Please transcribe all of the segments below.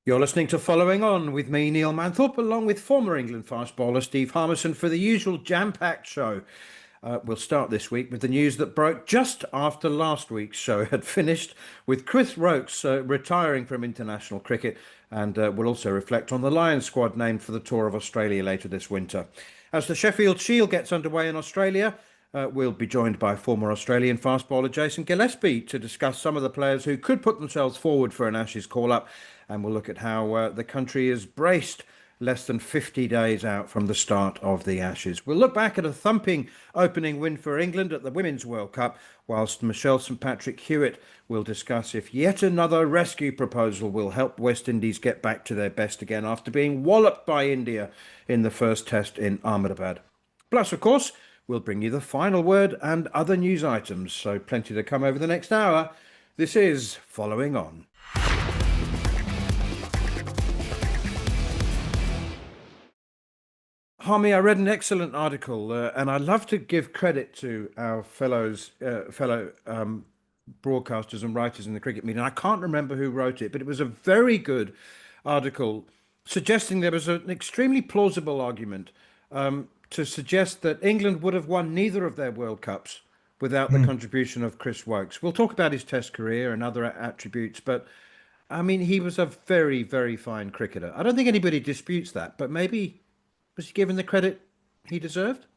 You're listening to Following On with me, Neil Manthorp, along with former England fast bowler Steve Harmison for the usual jam-packed show. We'll start this week with the news that broke just after last week's show had finished, with Chris Woakes retiring from international cricket, and we'll also reflect on the Lions squad named for the Tour of Australia later this winter. As the Sheffield Shield gets underway in Australia, we'll be joined by former Australian fast bowler Jason Gillespie to discuss some of the players who could put themselves forward for an Ashes call-up, and we'll look at how the country is braced less than 50 days out from the start of the Ashes. We'll look back at a thumping opening win for England at the Women's World Cup, whilst Machel St Patrick Hewitt will discuss if yet another rescue proposal will help West Indies get back to their best again after being walloped by India in the first test in Ahmedabad. Plus, of course, we'll bring you the final word and other news items, so plenty to come over the next hour. This is Following On. Harmy, I read an excellent article, and I love to give credit to our fellow broadcasters and writers in the cricket media. I can't remember who wrote it, but it was a very good article suggesting there was an extremely plausible argument to suggest that England would have won neither of their World Cups without the contribution of Chris Woakes. We'll talk about his Test career and other attributes, but I mean, he was a very, very fine cricketer. I don't think anybody disputes that, but maybe was he given the credit he deserved?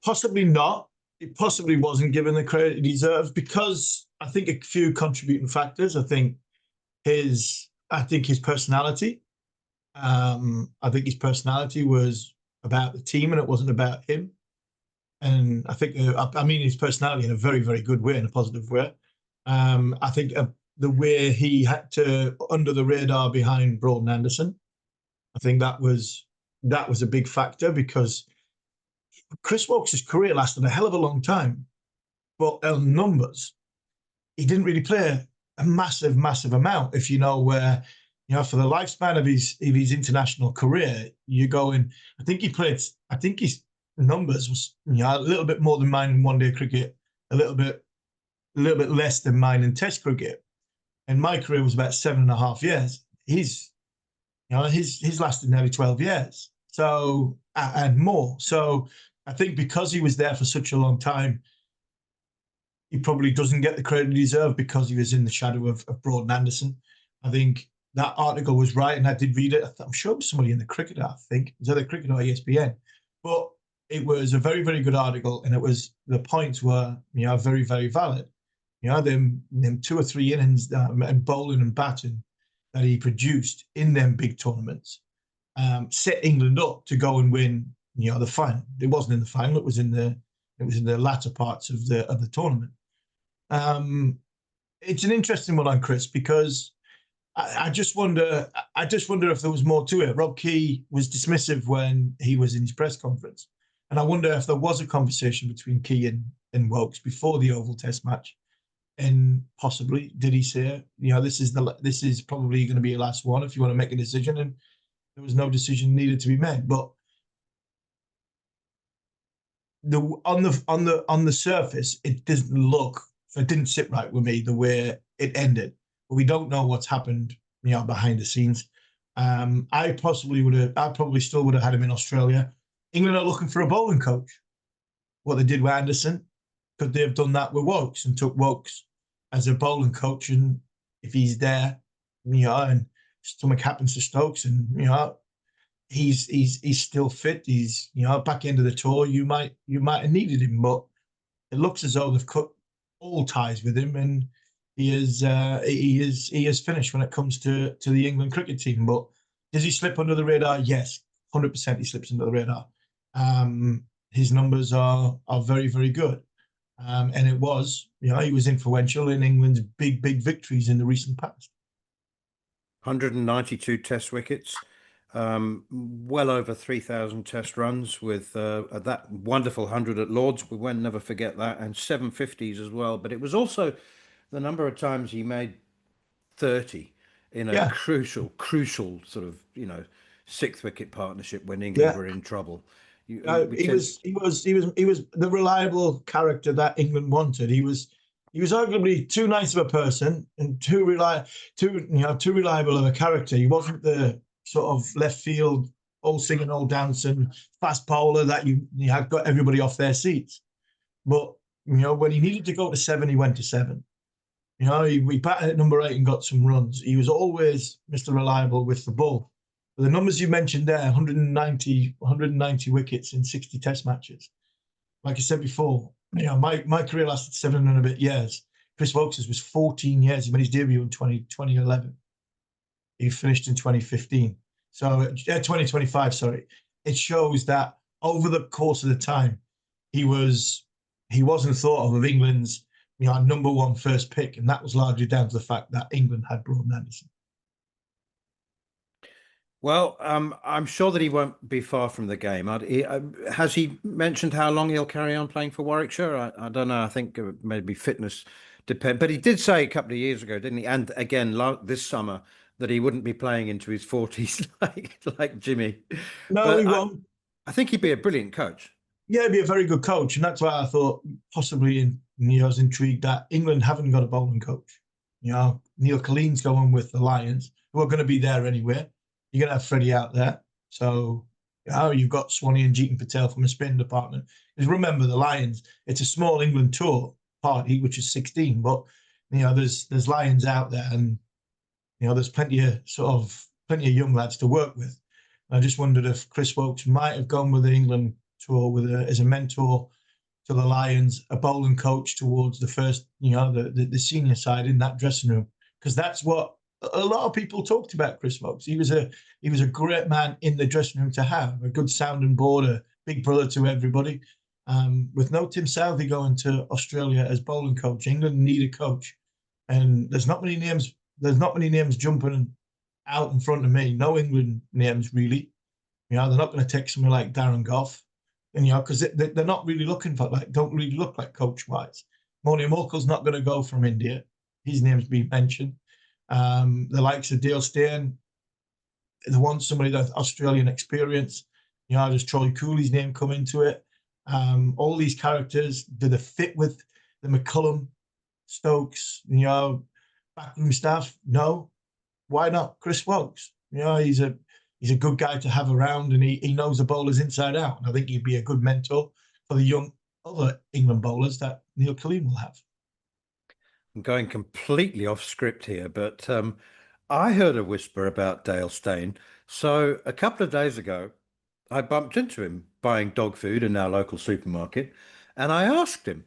Possibly not. He possibly wasn't given the credit he deserves because I think a few contributing factors. I think his personality. I think his personality was about the team and it wasn't about him. And I think, his personality in a very, very good way, in a positive way. I think the way he had to under the radar behind Broad and Anderson, I think that was a big factor because Chris Woakes' career lasted a hell of a long time, but in numbers, he didn't really play a massive, massive amount. If you know where, for the lifespan of his international career, you're going. I think his numbers was a little bit more than mine in one-day cricket, a little bit less than mine in Test cricket, and my career was about 7.5 years. His lasted nearly 12 years, so and more. So I think because he was there for such a long time, he probably doesn't get the credit he deserved because he was in the shadow of Broad and Anderson. I think that article was right, and I did read it. I'm sure it was somebody in the Cricketer, I think. It was either Cricketer or ESPN. But it was a very, very good article, and the points were, very, very valid. Them 2 or 3 innings and bowling and batting that he produced in them big tournaments set England up to go and win, the final. It wasn't in the final; it was in the latter parts of the tournament. It's an interesting one on Chris because I just wonder if there was more to it. Rob Key was dismissive when he was in his press conference, and I wonder if there was a conversation between Key and Woakes before the Oval Test match. And possibly, did he say, this is probably going to be your last one if you want to make a decision? And there was no decision needed to be made. But on the surface, it didn't sit right with me the way it ended. But we don't know what's happened, behind the scenes. I probably still would have had him in Australia. England are looking for a bowling coach. What they did with Anderson, could they have done that with Woakes and took Woakes as a bowling coach? And if he's there, and something happens to Stokes, and he's still fit. He's back end of the tour. You might have needed him, but it looks as though they've cut all ties with him, and he is finished when it comes to the England cricket team. But does he slip under the radar? Yes, 100% he slips under the radar. His numbers are very, very good. And it was, he was influential in England's big, big victories in the recent past. 192 Test wickets, well over 3,000 Test runs with that wonderful 100 at Lords. We won't never forget that, and 750s as well. But it was also the number of times he made 30 in a crucial sort of, sixth wicket partnership when England were in trouble. He was the reliable character that England wanted. He was He was arguably too nice of a person and too reliable of a character. He wasn't the sort of left field, all singing, all dancing, fast bowler that you had got everybody off their seats. But when he needed to go to 7, he went to 7. He batted at number 8 and got some runs. He was always Mr. Reliable with the ball. But the numbers you mentioned there, 190 wickets in 60 Test matches. Like I said before, my career lasted 7 and a bit years. Chris Woakes was 14 years. He made his debut in 2011. He finished in 2015. So 2025, sorry. It shows that over the course of the time, he wasn't thought of England's number 1 first pick, and that was largely down to the fact that England had Broad Anderson. Well, I'm sure that he won't be far from the game. Has he mentioned how long he'll carry on playing for Warwickshire? I don't know. I think maybe fitness depend. But he did say a couple of years ago, didn't he? And again, this summer, that he wouldn't be playing into his 40s like Jimmy. No, but he won't. I think he'd be a brilliant coach. Yeah, he'd be a very good coach, and that's why I thought possibly I was intrigued that England haven't got a bowling coach. Neil Colleen's going with the Lions, who are going to be there anyway. You're going to have Freddie out there. So, you've got Swanee and Jeetan Patel from the spin department. Because remember, the Lions, it's a small England tour party, which is 16. But, there's Lions out there and, there's plenty of young lads to work with. And I just wondered if Chris Woakes might have gone with the England tour as a mentor to the Lions, a bowling coach towards the first, the senior side in that dressing room. Because that's what a lot of people talked about Chris Woakes. He was a great man in the dressing room to have, a good sounding board, a big brother to everybody. With no Tim Southey going to Australia as bowling coach, England need a coach, and there's not many names jumping out in front of me. No England names really. They're not going to take someone like Darren Gough, and because they're not really looking for don't really look like coach wise. Moni Morkel's not going to go from India. His name's been mentioned. The likes of Dale Steyn, they want somebody that's Australian experience. Does Troy Cooley's name come into it? All these characters, do they fit with the McCullum, Stokes, backroom staff? No. Why not Chris Woakes? He's a good guy to have around, and he knows the bowlers inside out. And I think he'd be a good mentor for the young other England bowlers that Neil Colleen will have. I'm going completely off script here, but I heard a whisper about Dale Steyn. So a couple of days ago, I bumped into him buying dog food in our local supermarket, and I asked him,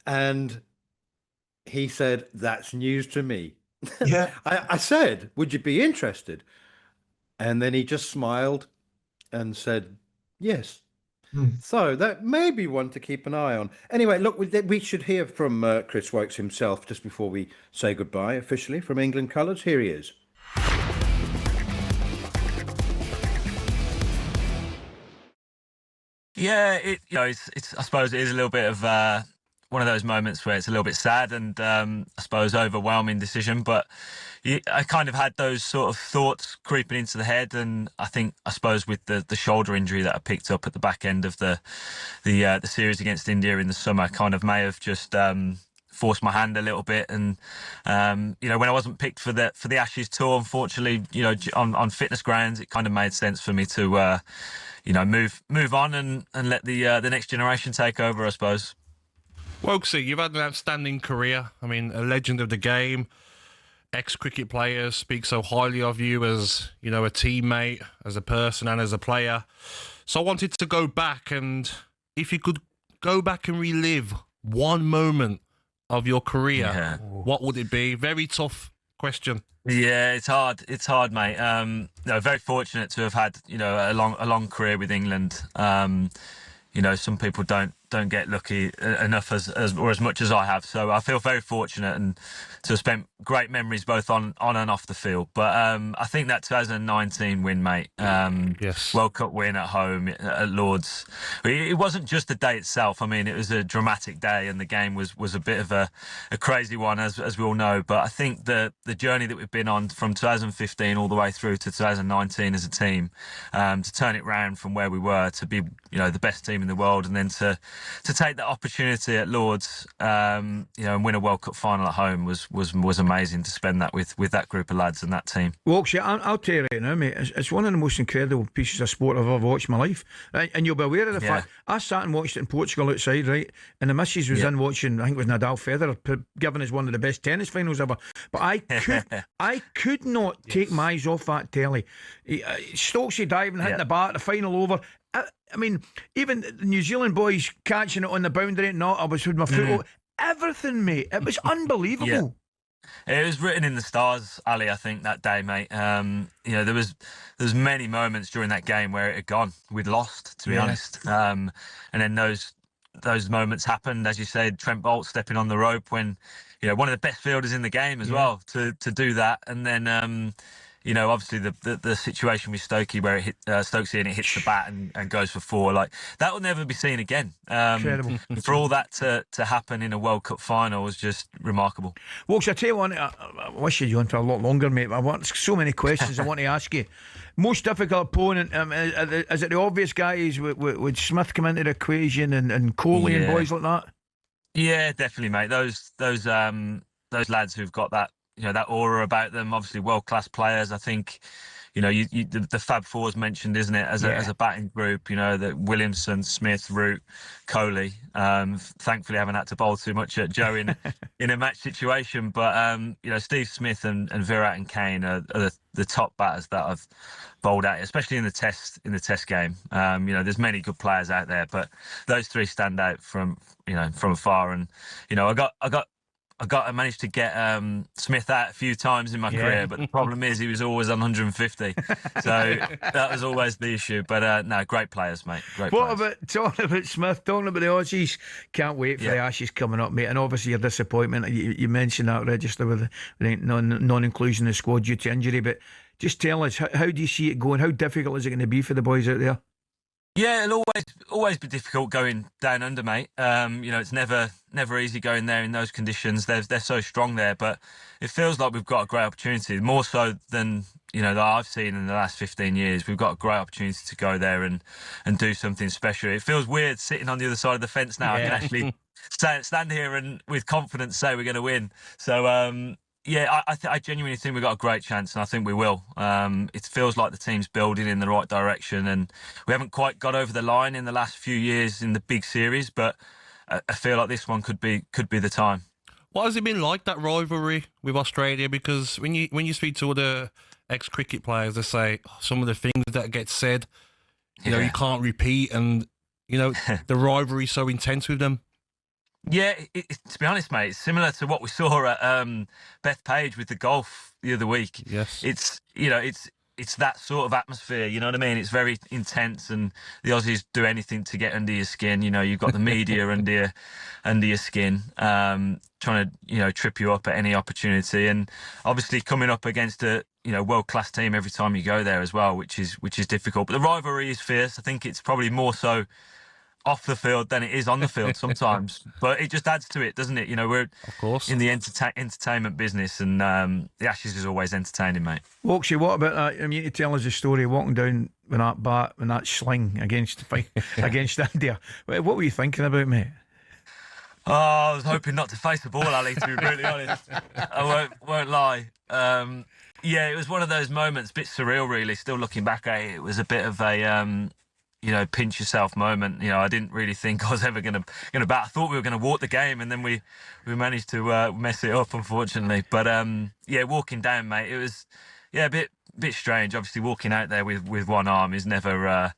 and he said, "That's news to me." Yeah. I said, "Would you be interested?" And then he just smiled and said, "Yes." So that may be one to keep an eye on. Anyway, look, we should hear from Chris Woakes himself just before we say goodbye officially from England Colours. Here he is. Yeah, it's. I suppose it is a little bit of one of those moments where it's a little bit sad and I suppose overwhelming decision. But I kind of had those sort of thoughts creeping into the head, and I suppose with the shoulder injury that I picked up at the back end of the series against India in the summer, kind of may have just forced my hand a little bit. And when I wasn't picked for the Ashes tour, unfortunately, on fitness grounds, it kind of made sense for me to move on and let the next generation take over, I suppose. Woakesy, you've had an outstanding career. I mean, a legend of the game. Ex-cricket players speak so highly of you as, a teammate, as a person and as a player. So I wanted to go back, and if you could go back and relive one moment of your career, what would it be? Very tough question. Yeah, it's hard. It's hard, mate. Very fortunate to have had, a long career with England. Some people don't get lucky enough as much as I have. So I feel very fortunate and to have spent great memories both on and off the field. But I think that 2019 win, mate, yes, World Cup win at home at Lord's, it wasn't just the day itself. I mean, it was a dramatic day, and the game was a bit of a crazy one, as we all know. But I think the journey that we've been on from 2015 all the way through to 2019 as a team, to turn it round from where we were to be, the best team in the world, and then to to take that opportunity at Lords, and win a World Cup final at home was amazing. To spend that with that group of lads and that team. Woakes, I'll tell you right now, mate, it's one of the most incredible pieces of sport I've ever watched in my life. And you'll be aware of the fact, I sat and watched it in Portugal outside, right? And the missus was in watching, I think it was Nadal Federer, given as one of the best tennis finals ever. But I could not take my eyes off that telly. Stokesy diving, hitting the bar, the final over. I mean, even the New Zealand boys catching it on the boundary and not, I was with my foot over. Everything, mate. It was unbelievable. It was written in the stars, Ali, I think, that day, mate. There was many moments during that game where it had gone. We'd lost, to be honest. And then those moments happened, as you said, Trent Bolt stepping on the rope when, one of the best fielders in the game as well, to do that. And then, obviously the situation with Stokey where it hit Stokesy and it hits the bat and goes for 4, like that will never be seen again. Incredible. For all that to happen in a World Cup final was just remarkable. Woakes, I tell you what, I wish you'd on for a lot longer, mate. I want so many questions I want to ask you. Most difficult opponent, is it the obvious guys? Would Smith come into the equation and Coley and boys like that? Yeah, definitely, mate. Those lads who've got that, that aura about them, obviously world-class players. I think, the Fab Four's mentioned, isn't it, as a batting group, that Williamson, Smith, Root, Coley. Thankfully, I haven't had to bowl too much at Joe in a match situation. But, Steve Smith and Virat and Kane are the top batters that I've bowled at, especially in the test game. There's many good players out there, but those 3 stand out from afar. And, I managed to get Smith out a few times in my career, but the problem is he was always on 150. So that was always the issue. But no, great players, mate. Great players. Talking about Smith, talking about the Aussies, can't wait for the Ashes coming up, mate. And obviously your disappointment, you mentioned that register with the non-inclusion in the squad due to injury. But just tell us, how do you see it going? How difficult is it going to be for the boys out there? Yeah, it'll always be difficult going down under, mate. It's never easy going there in those conditions. They're so strong there, but it feels like we've got a great opportunity, more so than that I've seen in the last 15 years. We've got a great opportunity to go there and do something special. It feels weird sitting on the other side of the fence now. I can actually stand here and with confidence say we're going to win. So I genuinely think we've got a great chance, and I think we will. It feels like the team's building in the right direction, and we haven't quite got over the line in the last few years in the big series, but I feel like this one could be the time. What has it been like, that rivalry with Australia? Because when you speak to other ex-cricket players, they say some of the things that get said, you can't repeat, and the rivalry's so intense with them. Yeah, to be honest, mate, it's similar to what we saw at Beth Page with the golf the other week. Yes, it's that sort of atmosphere. You know what I mean? It's very intense, and the Aussies do anything to get under your skin. You've got the media under your skin, trying to trip you up at any opportunity, and obviously coming up against a world-class team every time you go there as well, which is difficult. But the rivalry is fierce. I think it's probably more so off the field than it is on the field sometimes, but it just adds to it, doesn't it? We're of course in the entertainment business, and the Ashes is always entertaining, mate. Woakesy, what about that? I mean, you tell us the story walking down with that bat and that sling against India. What were you thinking about, mate? Oh, I was hoping not to face the ball, Ali, to be really honest. I won't lie. It was one of those moments, a bit surreal, really. Still looking back at it, it was a bit of a pinch yourself moment. I didn't really think I was ever going to bat. I thought we were going to walk the game, and then we managed to mess it up, unfortunately. But walking down, mate, it was a bit strange. Obviously, walking out there with one arm is never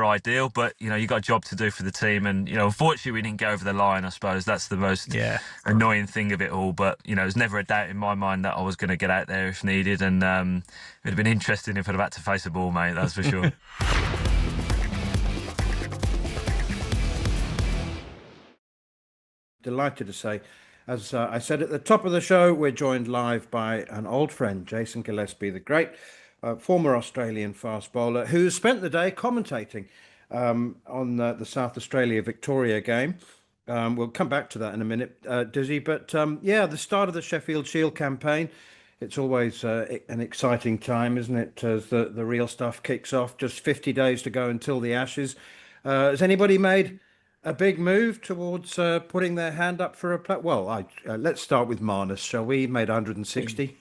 ideal. But you got a job to do for the team, and unfortunately we didn't go over the line. I suppose that's the most annoying thing of it all. But there's never a doubt in my mind that I was going to get out there if needed, and it'd have been interesting if I'd have had to face a ball, mate. That's for sure. Delighted to say, as I said at the top of the show, we're joined live by an old friend, Jason Gillespie, the great former Australian fast bowler, who spent the day commentating on the South Australia-Victoria game. We'll come back to that in a minute, Dizzy. But the start of the Sheffield Shield campaign, it's always an exciting time, isn't it, as the real stuff kicks off. Just 50 days to go until the Ashes. Has anybody made a big move towards putting their hand up for a play. Well, let's start with Marnus, shall we? Made 160.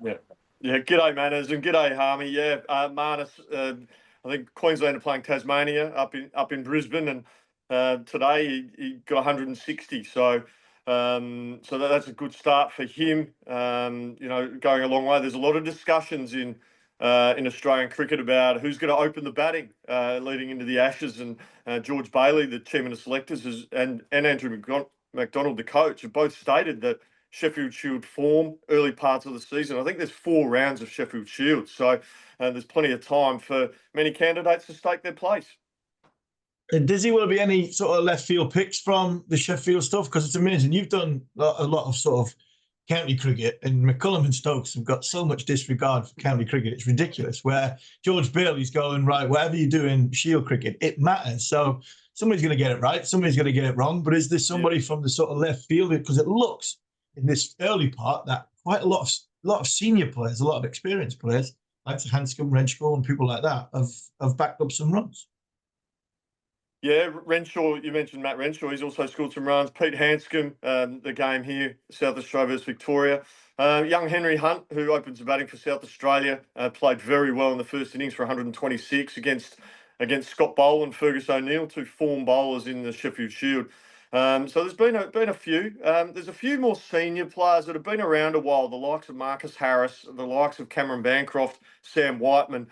Yeah. Yeah, g'day Manners and g'day Harmy. Yeah, Marnus, I think Queensland are playing Tasmania up in Brisbane, and today he got 160. So that's a good start for him. Going a long way. There's a lot of discussions in Australian cricket about who's going to open the batting leading into the Ashes, and George Bailey, the chairman of selectors, and Andrew McDonald, the coach, have both stated that Sheffield Shield form early parts of the season. I think there's 4 rounds of Sheffield Shield, so there's plenty of time for many candidates to stake their place. And does will there be any sort of left field picks from the Sheffield stuff? Because it's amazing. You've done a lot of sort of county cricket, and McCullum and Stokes have got so much disregard for county cricket. It's ridiculous. Where George Bailey's going, right, whatever you do in Shield cricket, it matters. So somebody's going to get it right, somebody's going to get it wrong. But is there somebody from the sort of left field? Because it looks in this early part that quite a lot of senior players, a lot of experienced players, like Hanscom, Renshaw, and people like that, have backed up some runs. Yeah, Renshaw, you mentioned Matt Renshaw. He's also scored some runs. Pete Hanscom, the game here, South Australia versus Victoria. Young Henry Hunt, who opens the batting for South Australia, played very well in the first innings for 126 against Scott Bowl and Fergus O'Neill, 2 form bowlers in the Sheffield Shield. So there's been a few. There's a few more senior players that have been around a while, the likes of Marcus Harris, the likes of Cameron Bancroft, Sam Whiteman.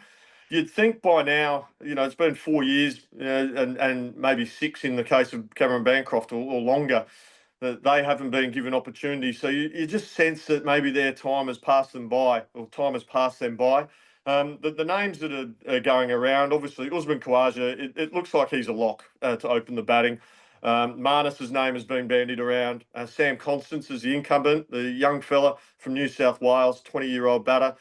You'd think by now, it's been 4 years and maybe 6 in the case of Cameron Bancroft or longer, that they haven't been given opportunities. So you just sense that maybe their time has passed them by, or time has passed them by. The names that are going around, obviously, Usman Khawaja, it looks like he's a lock to open the batting. Marnus's name has been bandied around. Sam Constance is the incumbent, the young fella from New South Wales, 20-year-old batter.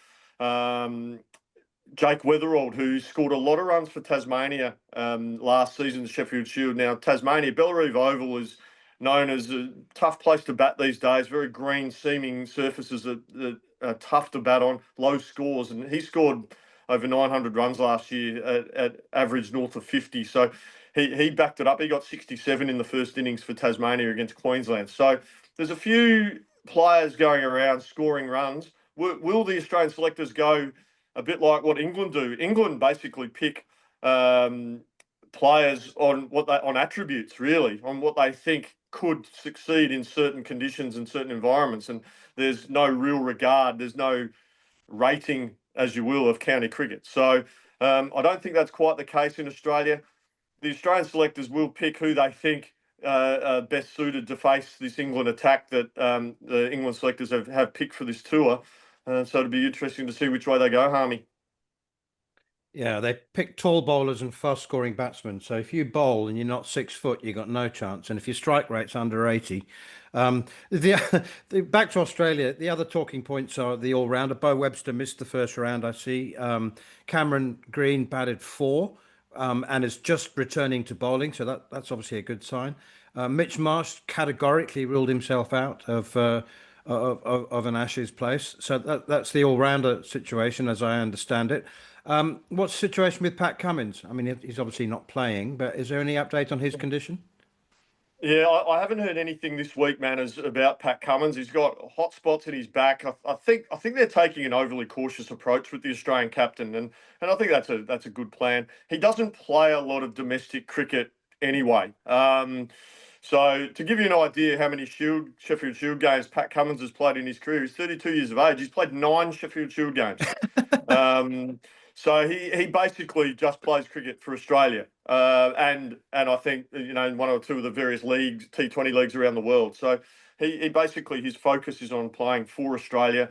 Jake Weatherald, who scored a lot of runs for Tasmania last season, Sheffield Shield. Now, Tasmania, Bellerive Oval is known as a tough place to bat these days, very green seeming surfaces that are tough to bat on, low scores. And he scored over 900 runs last year at average north of 50. So he backed it up. He got 67 in the first innings for Tasmania against Queensland. So there's a few players going around scoring runs. Will the Australian selectors go a bit like what England do? England basically pick players on attributes, really, on what they think could succeed in certain conditions and certain environments. And there's no real regard. There's no rating, as you will, of county cricket. So I don't think that's quite the case in Australia. The Australian selectors will pick who they think are best suited to face this England attack that the England selectors have picked for this tour. So it'll be interesting to see which way they go, Harmy. Yeah, they pick tall bowlers and fast-scoring batsmen. So if you bowl and you're not 6 foot, you've got no chance. And if your strike rate's under 80, back to Australia, the other talking points are the all-rounder. Bo Webster missed the first round, I see. Cameron Green batted 4 and is just returning to bowling, so that's obviously a good sign. Mitch Marsh categorically ruled himself out of an Ashes place. So that's the all-rounder situation, as I understand it. What's the situation with Pat Cummins? I mean, he's obviously not playing, but is there any update on his condition? Yeah, I haven't heard anything this week, Manners, about Pat Cummins. He's got hot spots in his back. I think they're taking an overly cautious approach with the Australian captain, and I think that's a good plan. He doesn't play a lot of domestic cricket anyway. So to give you an idea how many Sheffield Shield games Pat Cummins has played in his career, he's 32 years of age. He's played 9 Sheffield Shield games. So he basically just plays cricket for Australia, and I think in 1 or 2 of the various leagues, T20 leagues around the world. So he basically, his focus is on playing for Australia.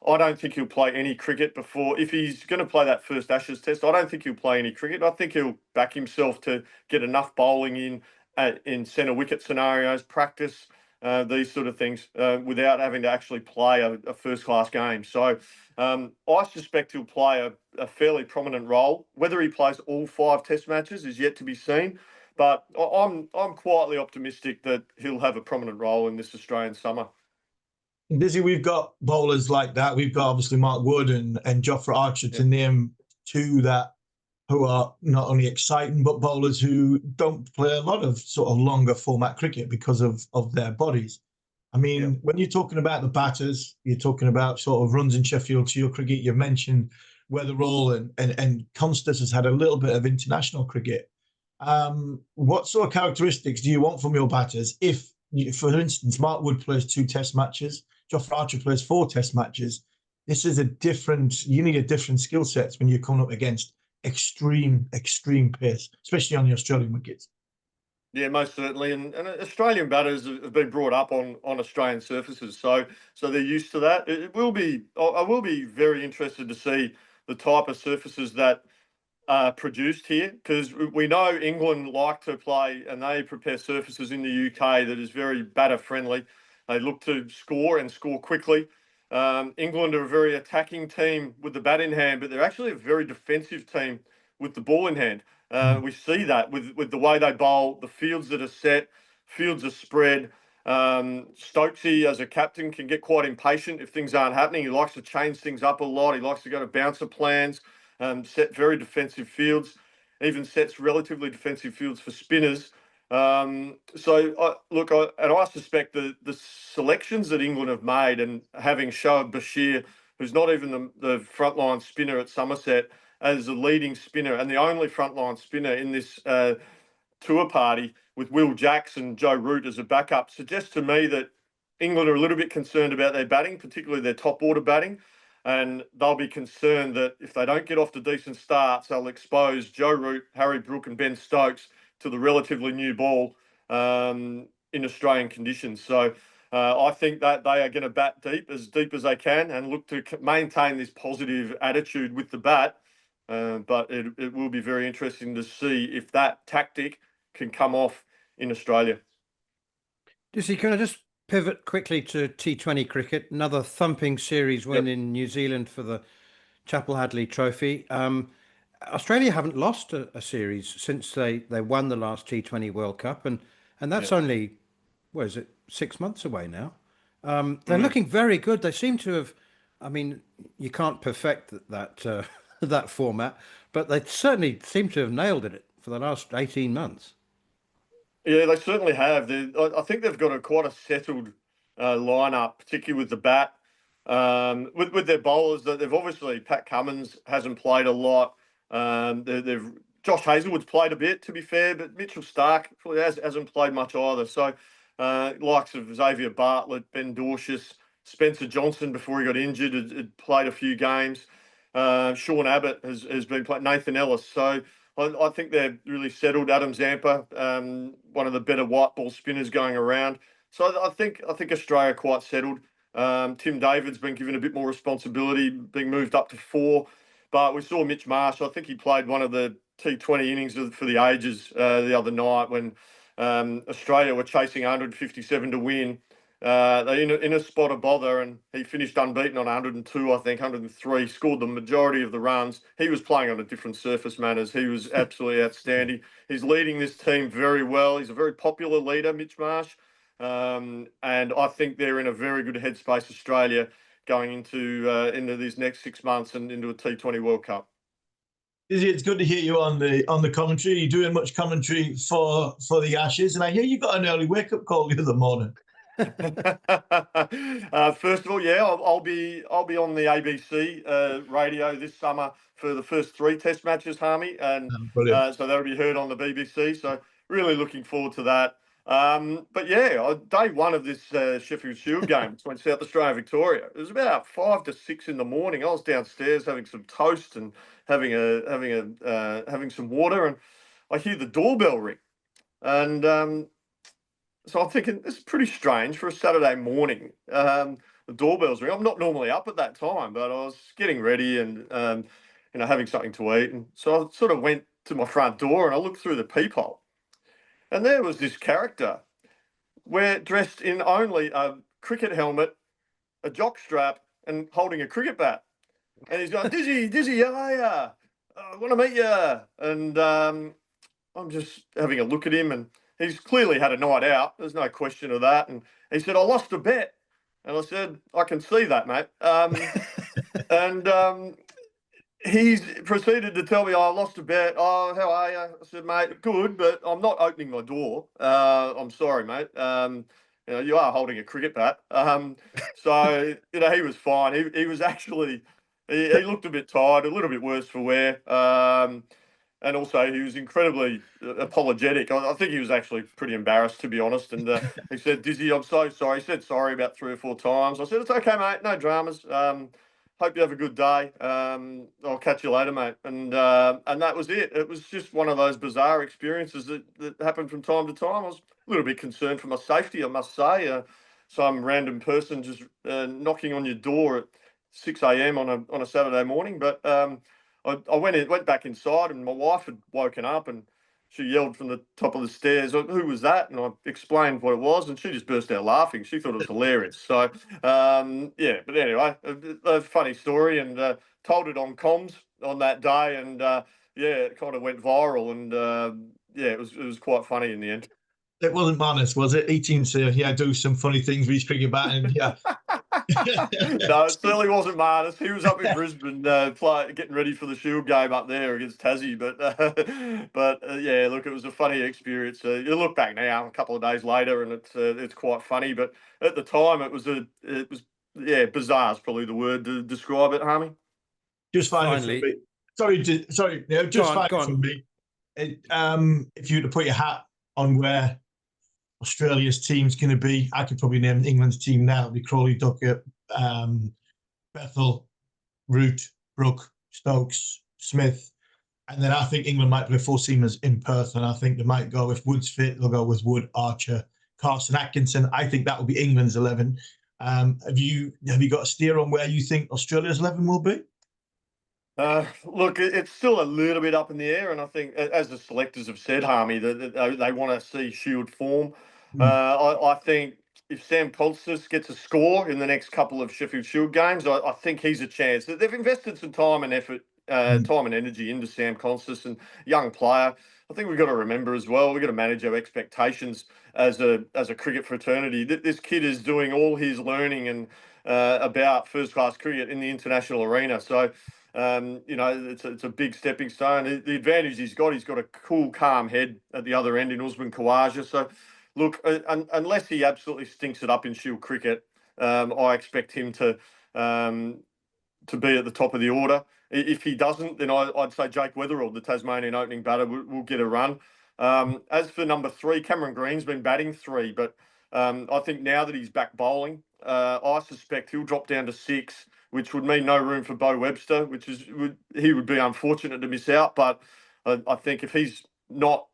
I don't think he'll play any cricket before, if he's going to play that first Ashes test. I don't think he'll play any cricket. I think he'll back himself to get enough bowling in centre wicket scenarios, practice these sort of things without having to actually play a first class game. So I suspect he'll play a fairly prominent role. Whether he plays all 5 test matches is yet to be seen, but I'm quietly optimistic that he'll have a prominent role in this Australian summer. Dizzy, we've got bowlers like that. We've got obviously Mark Wood and Jofra Archer to name 2 that who are not only exciting, but bowlers who don't play a lot of sort of longer format cricket because of their bodies. I mean, when you're talking about the batters, you're talking about sort of runs in Sheffield Shield cricket. You mentioned Weatherall and Constance has had a little bit of international cricket. What sort of characteristics do you want from your batters? If, for instance, Mark Wood plays 2 Test matches, Jofra Archer plays 4 Test matches. This is you need a different skill sets when you're coming up against extreme pace, especially on the Australian wickets. Yeah, most certainly, and Australian batters have been brought up on Australian surfaces, so they're used to that. I will be very interested to see the type of surfaces that are produced here, because we know England like to play and they prepare surfaces in the UK that is very batter friendly. They look to score and score quickly. England are a very attacking team with the bat in hand, but they're actually a very defensive team with the ball in hand. We see that with the way they bowl, the fields that are set, fields are spread. Stokesy, as a captain, can get quite impatient if things aren't happening. He likes to change things up a lot. He likes to go to bouncer plans, set very defensive fields, even sets relatively defensive fields for spinners. I suspect the selections that England have made, and having Shoaib Bashir, who's not even the frontline spinner at Somerset, as a leading spinner and the only frontline spinner in this tour party, with Will Jackson, Joe Root as a backup, suggests to me that England are a little bit concerned about their batting, particularly their top order batting. And they'll be concerned that if they don't get off to decent starts, they'll expose Joe Root, Harry Brook and Ben Stokes to the relatively new ball in Australian conditions. So I think that they are going to bat deep as they can and look to maintain this positive attitude with the bat. But it will be very interesting to see if that tactic can come off in Australia. Can I just pivot quickly to T20 cricket? Another thumping series win in New Zealand for the Chapel Hadley Trophy. Australia haven't lost a series since they won the last T20 World Cup, and that's only, 6 months away now. They're looking very good. They seem to have, I mean, you can't perfect that that format, but they certainly seem to have nailed it for the last 18 months. Yeah, they certainly have. I think they've got quite a settled lineup, particularly with the bat. With their bowlers, they've obviously, Pat Cummins hasn't played a lot. Josh Hazlewood's played a bit, to be fair, but Mitchell Starc hasn't played much either. So likes of Xavier Bartlett, Ben Dorshus, Spencer Johnson before he got injured had played a few games. Sean Abbott has been playing, Nathan Ellis. So I think they're really settled. Adam Zampa, one of the better white ball spinners going around. So I think Australia are quite settled. Tim David's been given a bit more responsibility, being moved up to 4. But we saw Mitch Marsh. I think he played one of the T20 innings for the ages the other night when Australia were chasing 157 to win. They in a spot of bother, and he finished unbeaten on 102, I think, 103, scored the majority of the runs. He was playing on a different surface, manners. He was absolutely outstanding. He's leading this team very well. He's a very popular leader, Mitch Marsh. And I think they're in a very good headspace, Australia, going into these next 6 months and into a T20 World Cup. Izzy, it's good to hear you on the commentary. You're doing much commentary for the Ashes, and I hear you got an early wake-up call the other morning. First of all, I'll be on the ABC radio this summer for the first 3 Test matches, Harmy, and so that'll be heard on the BBC. So really looking forward to that. But day one of this Sheffield Shield game between South Australia and Victoria, it was about 5 to 6 in the morning. I was downstairs having some toast and having some water, and I hear the doorbell ring, and so I'm thinking, this is pretty strange for a Saturday morning. The doorbell's ring. I'm not normally up at that time, but I was getting ready and having something to eat. And so I sort of went to my front door and I looked through the peephole. And there was this character dressed in only a cricket helmet, a jock strap, and holding a cricket bat. And he's going, Dizzy, how are ya? I want to meet you. And I'm just having a look at him, and he's clearly had a night out. There's no question of that. And he said, I lost a bet. And I said, I can see that, mate. And He's proceeded to tell me, I lost a bet. Oh, how are you? I said, mate, good, but I'm not opening my door. I'm sorry, mate. You are holding a cricket bat. So, he was fine. He was actually, he looked a bit tired, a little bit worse for wear. And also, he was incredibly apologetic. I think he was actually pretty embarrassed, to be honest. And he said, Dizzy, I'm so sorry. He said sorry about 3 or 4 times. I said, it's okay, mate. No dramas. Hope you have a good day. I'll catch you later, mate. And that was it. It was just one of those bizarre experiences that happened from time to time. I was a little bit concerned for my safety, I must say. Some random person just knocking on your door at 6 a.m. on a Saturday morning. But I went back inside, and my wife had woken up, and she yelled from the top of the stairs, "Who was that?" And I explained what it was, and she just burst out laughing. She thought it was hilarious. So, but anyway, a funny story, and told it on comms on that day, and it kind of went viral, and it was quite funny in the end. It wasn't Marnus, was it? He seemed to do some funny things with his cricket bat, and No, it certainly wasn't Marnus. He was up in Brisbane getting ready for the Shield game up there against Tassie. But look, it was a funny experience. You look back now, a couple of days later, and it's quite funny. But at the time, it was bizarre is probably the word to describe it, Harmy. Just finally, sorry, just finally for me. If you were to put your hat on where Australia's team's going to be, I could probably name England's team now. It'd be Crawley, Duckett, Bethel, Root, Brook, Stokes, Smith. And then I think England might play 4 seamers in Perth, and I think they might go, if Wood's fit, they'll go with Wood, Archer, Carson Atkinson. I think that will be England's 11. Have you got a steer on where you think Australia's 11 will be? Look, it's still a little bit up in the air, and I think, as the selectors have said, Harmy, that they want to see Shield form. I think if Sam Colston gets a score in the next couple of Sheffield Shield games, I think he's a chance. They've invested some time and effort, time and energy into Sam Colston, and young player. I think we've got to remember as well, we've got to manage our expectations as a cricket fraternity. This kid is doing all his learning and about first-class cricket in the international arena. So, it's a big stepping stone. The advantage he's got a cool, calm head at the other end in Usman Khawaja. So, look, unless he absolutely stinks it up in Shield cricket, I expect him to be at the top of the order. If he doesn't, then I'd say Jake Weatherall, the Tasmanian opening batter, will get a run. As for number 3, Cameron Green's been batting 3, but I think now that he's back bowling, I suspect he'll drop down to 6, which would mean no room for Bo Webster, he would be unfortunate to miss out. But I think if he's not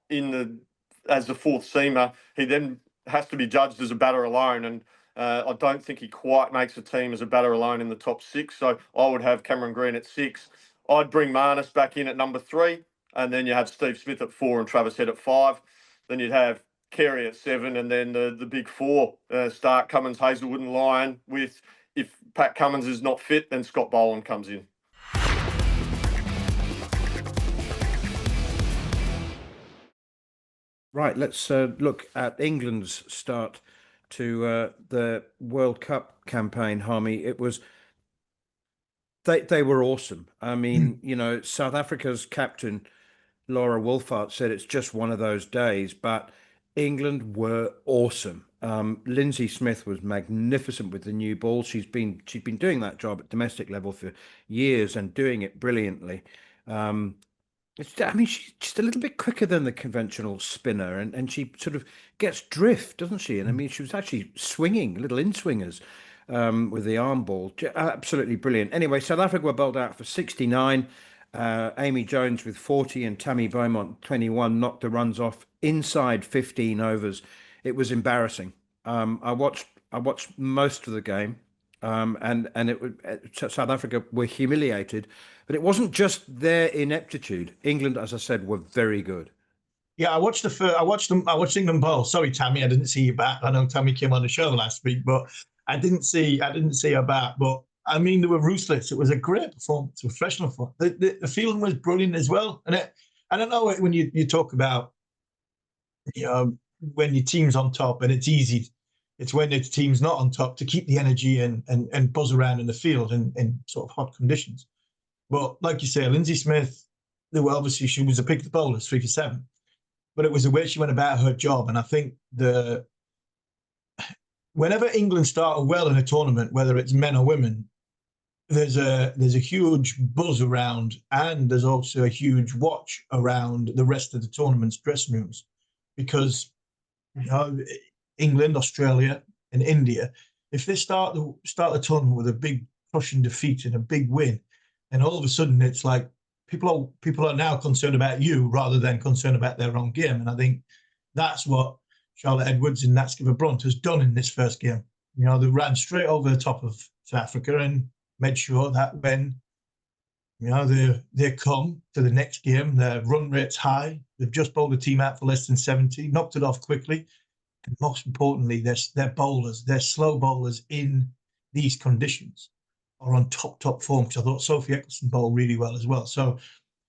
as the 4th seamer, he then has to be judged as a batter alone, and I don't think he quite makes the team as a batter alone in the top 6. So I would have Cameron Green at 6. I'd bring Marnus back in at number 3, and then you have Steve Smith at 4 and Travis Head at 5. Then you'd have Carey at 7, and then the big 4, Stark, Cummins, Hazelwood and Lyon, with, if Pat Cummins is not fit, then Scott Boland comes in. Right, let's look at England's start to the World Cup campaign, Harmy. It was they were awesome. I mean, South Africa's captain, Laura Wolfhard, said it's just one of those days, but England were awesome. Lindsay Smith was magnificent with the new ball. She's been doing that job at domestic level for years and doing it brilliantly. She's just a little bit quicker than the conventional spinner, and she sort of gets drift, doesn't she? And she was actually swinging, little in-swingers with the arm ball. Absolutely brilliant. Anyway, South Africa were bowled out for 69. Amy Jones with 40 and Tammy Beaumont 21 knocked the runs off inside 15 overs. It was embarrassing. I watched most of the game, and South Africa were humiliated. But it wasn't just their ineptitude. England, as I said, were very good. Yeah, I watched England bowl. Sorry, Tammy, I didn't see you bat. I know Tammy came on the show last week, but I didn't see her bat. But I mean, they were ruthless. It was a great performance, a professional performance. The feeling was brilliant as well. And I don't know, when you talk about, when your team's on top, and it's easy. It's when the team's not on top to keep the energy and buzz around in the field in sort of hot conditions. But like you say, Lindsay Smith, obviously she was a pick of the bowlers, 3 for 7. But it was the way she went about her job. And I think whenever England start well in a tournament, whether it's men or women, there's a huge buzz around, and there's also a huge watch around the rest of the tournament's dressing rooms, because England, Australia, and India, if they start the tournament with a big crushing defeat and a big win, and all of a sudden it's like people are now concerned about you rather than concerned about their own game, and I think that's what Charlotte Edwards and Nat Skipper-Brunt has done in this first game. They ran straight over the top of South Africa and made sure that when they come to the next game, their run rate's high. They've just bowled a team out for less than 70, knocked it off quickly, and most importantly, their bowlers, their slow bowlers in these conditions are on top form. Because I thought Sophie Eccleston bowled really well as well. So,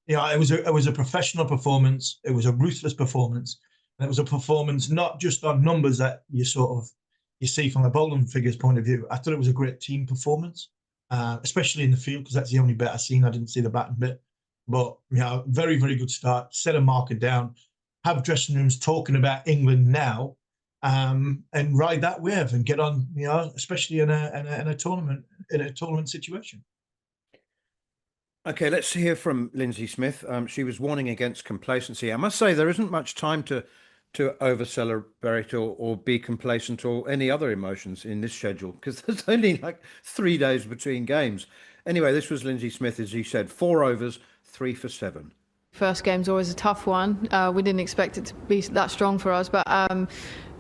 it was a professional performance. It was a ruthless performance, and it was a performance not just on numbers that you see from a bowling figures point of view. I thought it was a great team performance. Especially in the field, because that's the only bit I've seen. I didn't see the batting bit. But, very, very good start. Set a marker down. Have dressing rooms talking about England now, and ride that wave and get on, especially in a tournament situation. Okay, let's hear from Lindsay Smith. She was warning against complacency. I must say there isn't much time to over-celebrate or be complacent or any other emotions in this schedule, because there's only like 3 days between games. Anyway, this was Lindsay Smith, as he said, 4 overs, 3 for 7. First game's always a tough one. We didn't expect it to be that strong for us, but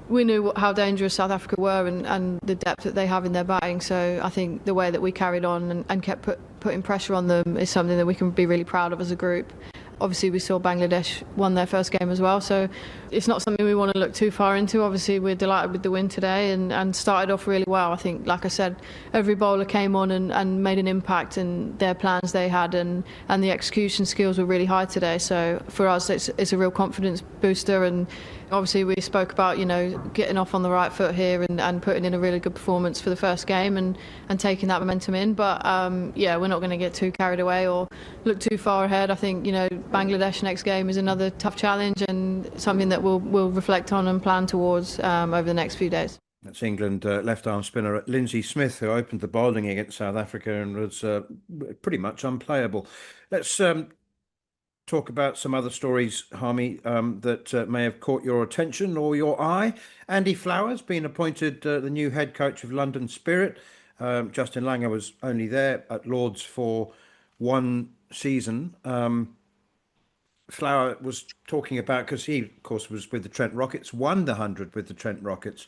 we knew how dangerous South Africa were and the depth that they have in their batting. So I think the way that we carried on and kept putting pressure on them is something that we can be really proud of as a group. Obviously, we saw Bangladesh won their first game as well, so it's not something we want to look too far into. Obviously, we're delighted with the win today and started off really well. I think, like I said, every bowler came on and made an impact, and their plans they had and the execution skills were really high today. So for us, it's a real confidence booster, and obviously we spoke about getting off on the right foot here and putting in a really good performance for the first game and taking that momentum in. But we're not going to get too carried away or look too far ahead. I think Bangladesh next game is another tough challenge and something that we'll reflect on and plan towards over the next few days. That's England left-arm spinner Lindsay Smith, who opened the bowling against South Africa and was pretty much unplayable. Let's talk about some other stories, Harmy, that may have caught your attention or your eye. Andy Flower's been appointed the new head coach of London Spirit. Justin Langer was only there at Lord's for 1 season. Flower was talking about, because he, of course, was with the Trent Rockets, won the 100 with the Trent Rockets.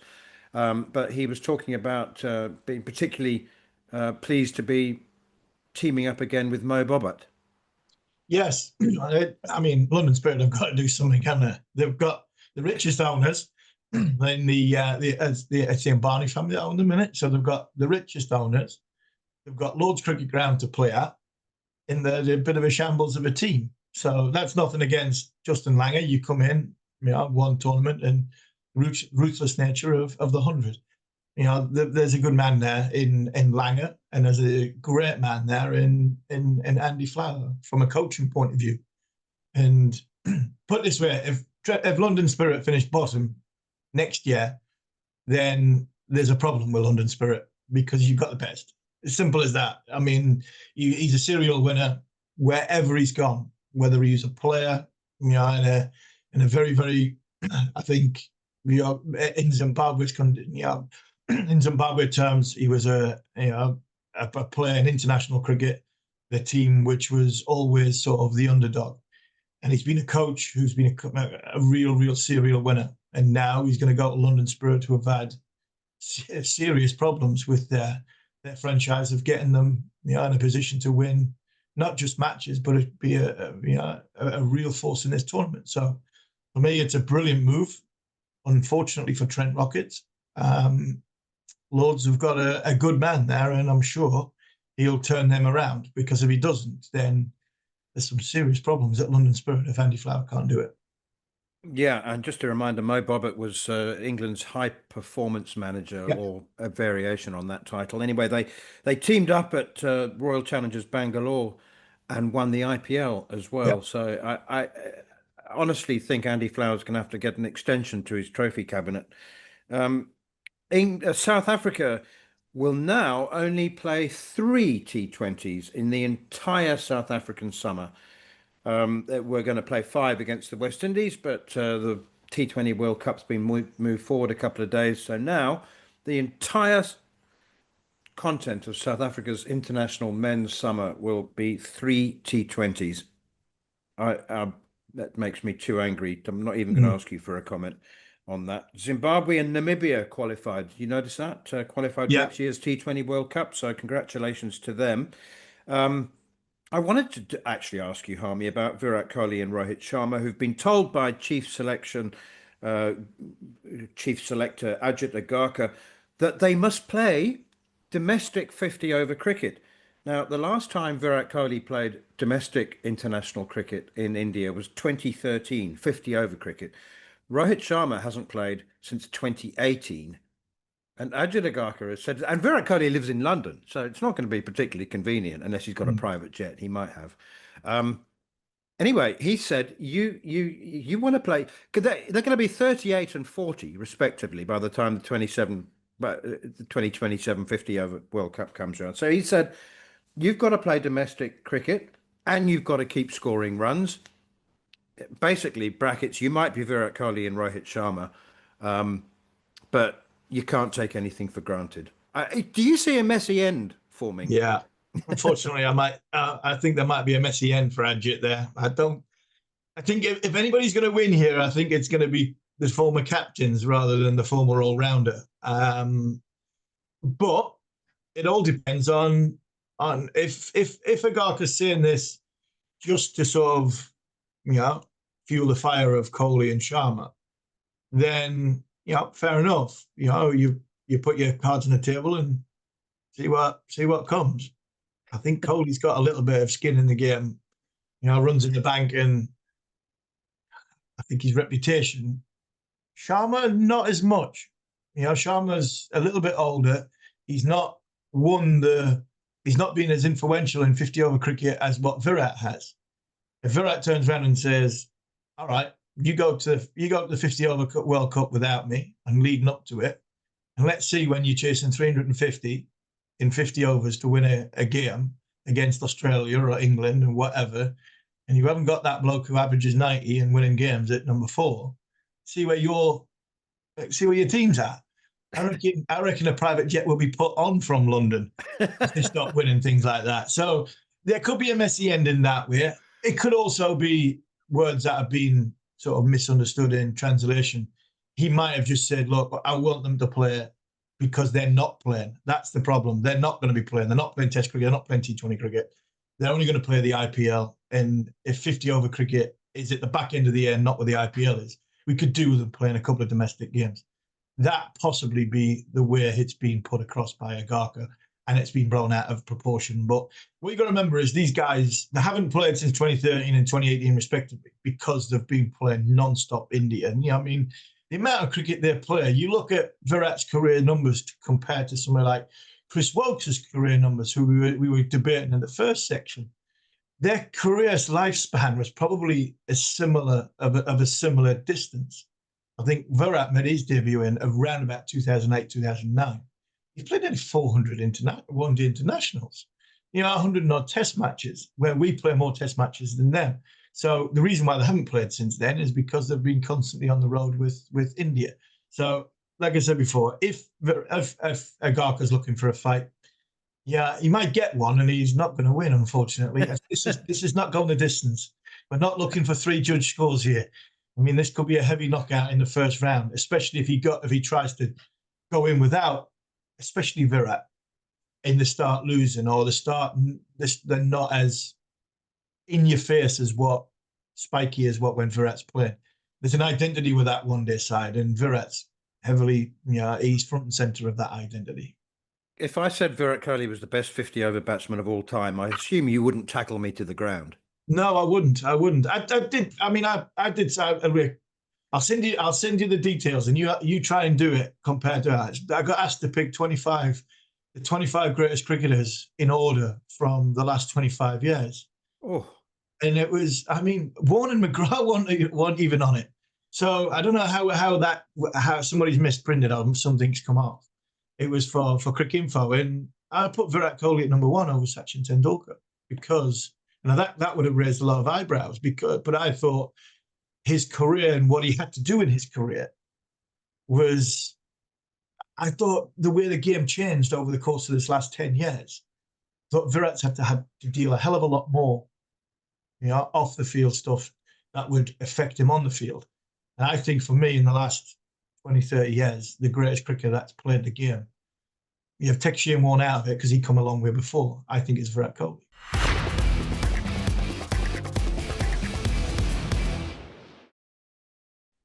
But he was talking about being particularly pleased to be teaming up again with Mo Bobbitt. Yes. I mean, London Spirit have got to do something, haven't they? They've got the richest owners in the Etienne Barney family that own them in it. So they've got the richest owners. They've got Lord's Cricket Ground to play at, in the bit of a shambles of a team. So that's nothing against Justin Langer. You come in, one tournament, and ruthless nature of the 100. There's a good man there in Langer, and there's a great man there in Andy Flower from a coaching point of view. And put it this way, if London Spirit finish bottom next year, then there's a problem with London Spirit, because you've got the best. As simple as that. I mean, he's a serial winner wherever he's gone, whether he's a player, in a very, very, I think, in Zimbabwe's in Zimbabwe terms, he was a player in international cricket, the team which was always sort of the underdog. And he's been a coach who's been a real serial winner. And now he's going to go to London Spirit, who have had serious problems with their franchise of getting them in a position to win not just matches, but it'd be a real force in this tournament. So for me, it's a brilliant move. Unfortunately for Trent Rockets, Lords have got a good man there, and I'm sure he'll turn them around, because if he doesn't, then there's some serious problems at London Spirit if Andy Flower can't do it. Yeah, and just a reminder, Mo Bobbitt was England's high performance manager, or a variation on that title. Anyway, they teamed up at Royal Challengers Bangalore and won the IPL as well. So I honestly think Andy Flower's going to have to get an extension to his trophy cabinet. South Africa will now only play 3 T20s in the entire South African summer. We're going to play 5 against the West Indies, but the T20 World Cup's been moved forward a couple of days. So now the entire content of South Africa's international men's summer will be 3 T20s. That makes me too angry. I'm not even going to ask you for a comment on that. Zimbabwe and Namibia qualified. You notice that? Qualified for next year's T20 World Cup. So congratulations to them. I wanted to actually ask you, Harmy, about Virat Kohli and Rohit Sharma, who've been told by Chief Selector Ajit Agarkar that they must play domestic 50-over cricket. Now, the last time Virat Kohli played domestic international cricket in India was 2013, 50-over cricket. Rohit Sharma hasn't played since 2018. And Ajit Agarkar has said, and Virat Kohli lives in London, so it's not going to be particularly convenient unless he's got a private jet. He might have. Anyway, he said, you want to play, they're going to be 38 and 40 respectively by the time the 2027 50-over World Cup comes around. So he said, you've got to play domestic cricket and you've got to keep scoring runs. Basically, brackets, you might be Virat Kohli and Rohit Sharma, but you can't take anything for granted. Do you see a messy end forming? Yeah, unfortunately, I think there might be a messy end for Ajit there. I think if anybody's going to win here, I think it's going to be the former captains rather than the former all-rounder. But it all depends on if Agarkar's saying this just to sort of, fuel the fire of Kohli and Sharma, then fair enough. You put your cards on the table and see what comes. I think Kohli's got a little bit of skin in the game. Runs in the bank, and I think his reputation. Sharma, not as much. Sharma's a little bit older. He's not been as influential in 50-over cricket as what Virat has. If Virat turns around and says, "All right, you go to the 50-over World Cup without me and leading up to it, and let's see when you're chasing 350 in 50 overs to win a game against Australia or England and whatever, and you haven't got that bloke who averages 90 and winning games at number 4. See where your team's at." I reckon a private jet will be put on from London if they stop winning things like that. So there could be a messy end in that way. It could also be words that have been sort of misunderstood in translation. He might have just said, "Look, I want them to play because they're not playing." That's the problem. They're not going to be playing. They're not playing Test cricket. They're not playing T20 cricket. They're only going to play the IPL. And if 50-over cricket is at the back end of the year, not where the IPL is, we could do with them playing a couple of domestic games. That possibly be the way it's been put across by Agarkar, and it's been blown out of proportion. But what you got to remember is these guys, they haven't played since 2013 and 2018 respectively because they've been playing non-stop India. And the amount of cricket they play, you look at Virat's career numbers compared to somebody like Chris Woakes' career numbers, who we were debating in the first section. Their career's lifespan was probably a similar distance. I think Virat made his debut in around about 2008, 2009. He played nearly 400 one-day internationals, 100 odd test matches, where we play more test matches than them. So the reason why they haven't played since then is because they've been constantly on the road with India. So, like I said before, if Agarkar's looking for a fight, he might get one, and he's not going to win, unfortunately. This is not going the distance. We're not looking for 3 judge scores here. This could be a heavy knockout in the first round, especially if he tries to go in without, especially Virat, in the start losing, or they're not as in your face as what spiky as what when Virat's playing. There's an identity with that one-day side, and Virat's heavily, he's front and centre of that identity. If I said Virat Kohli was the best 50-over batsman of all time, I assume you wouldn't tackle me to the ground. No, I wouldn't. I did. I did. I'll send you the details, and you try and do it compared to that. I got asked to pick the 25 greatest cricketers in order from the last 25 years. Oh. And it was, I mean, Warren and McGrath weren't even on it. So I don't know how somebody's misprinted or something's come off. It was for Cricinfo, and I put Virat Kohli at number 1 over Sachin Tendulkar because that would have raised a lot of eyebrows. But I thought his career and what he had to do in his career was, I thought the way the game changed over the course of this last 10 years. I thought Virat's had to deal a hell of a lot more, off the field stuff that would affect him on the field. And I think for me, in the last 20, 30 years, the greatest cricketer that's played the game, you have take Shane Warne out of it because he come a long way before. I think it's Virat Kohli.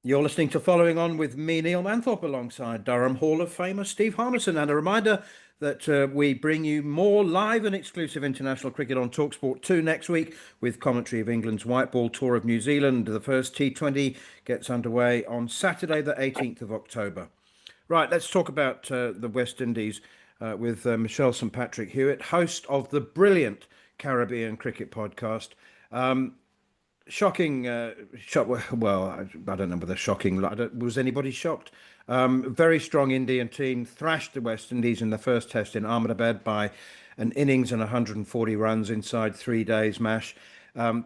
You're listening to Following On with me, Neil Manthorp, alongside Durham Hall of Famer Steve Harmison. And a reminder that we bring you more live and exclusive international cricket on talkSPORT 2 next week with commentary of England's white ball tour of New Zealand. The first T20 gets underway on Saturday, the 18th of October. Right, let's talk about the West Indies with Machel St Patrick Hewitt, host of the brilliant Caribbean Cricket Podcast. Shocking, well, I don't know whether shocking, was anybody shocked? Very strong Indian team, thrashed the West Indies in the first test in Ahmedabad by an innings and 140 runs inside 3 days, Mash.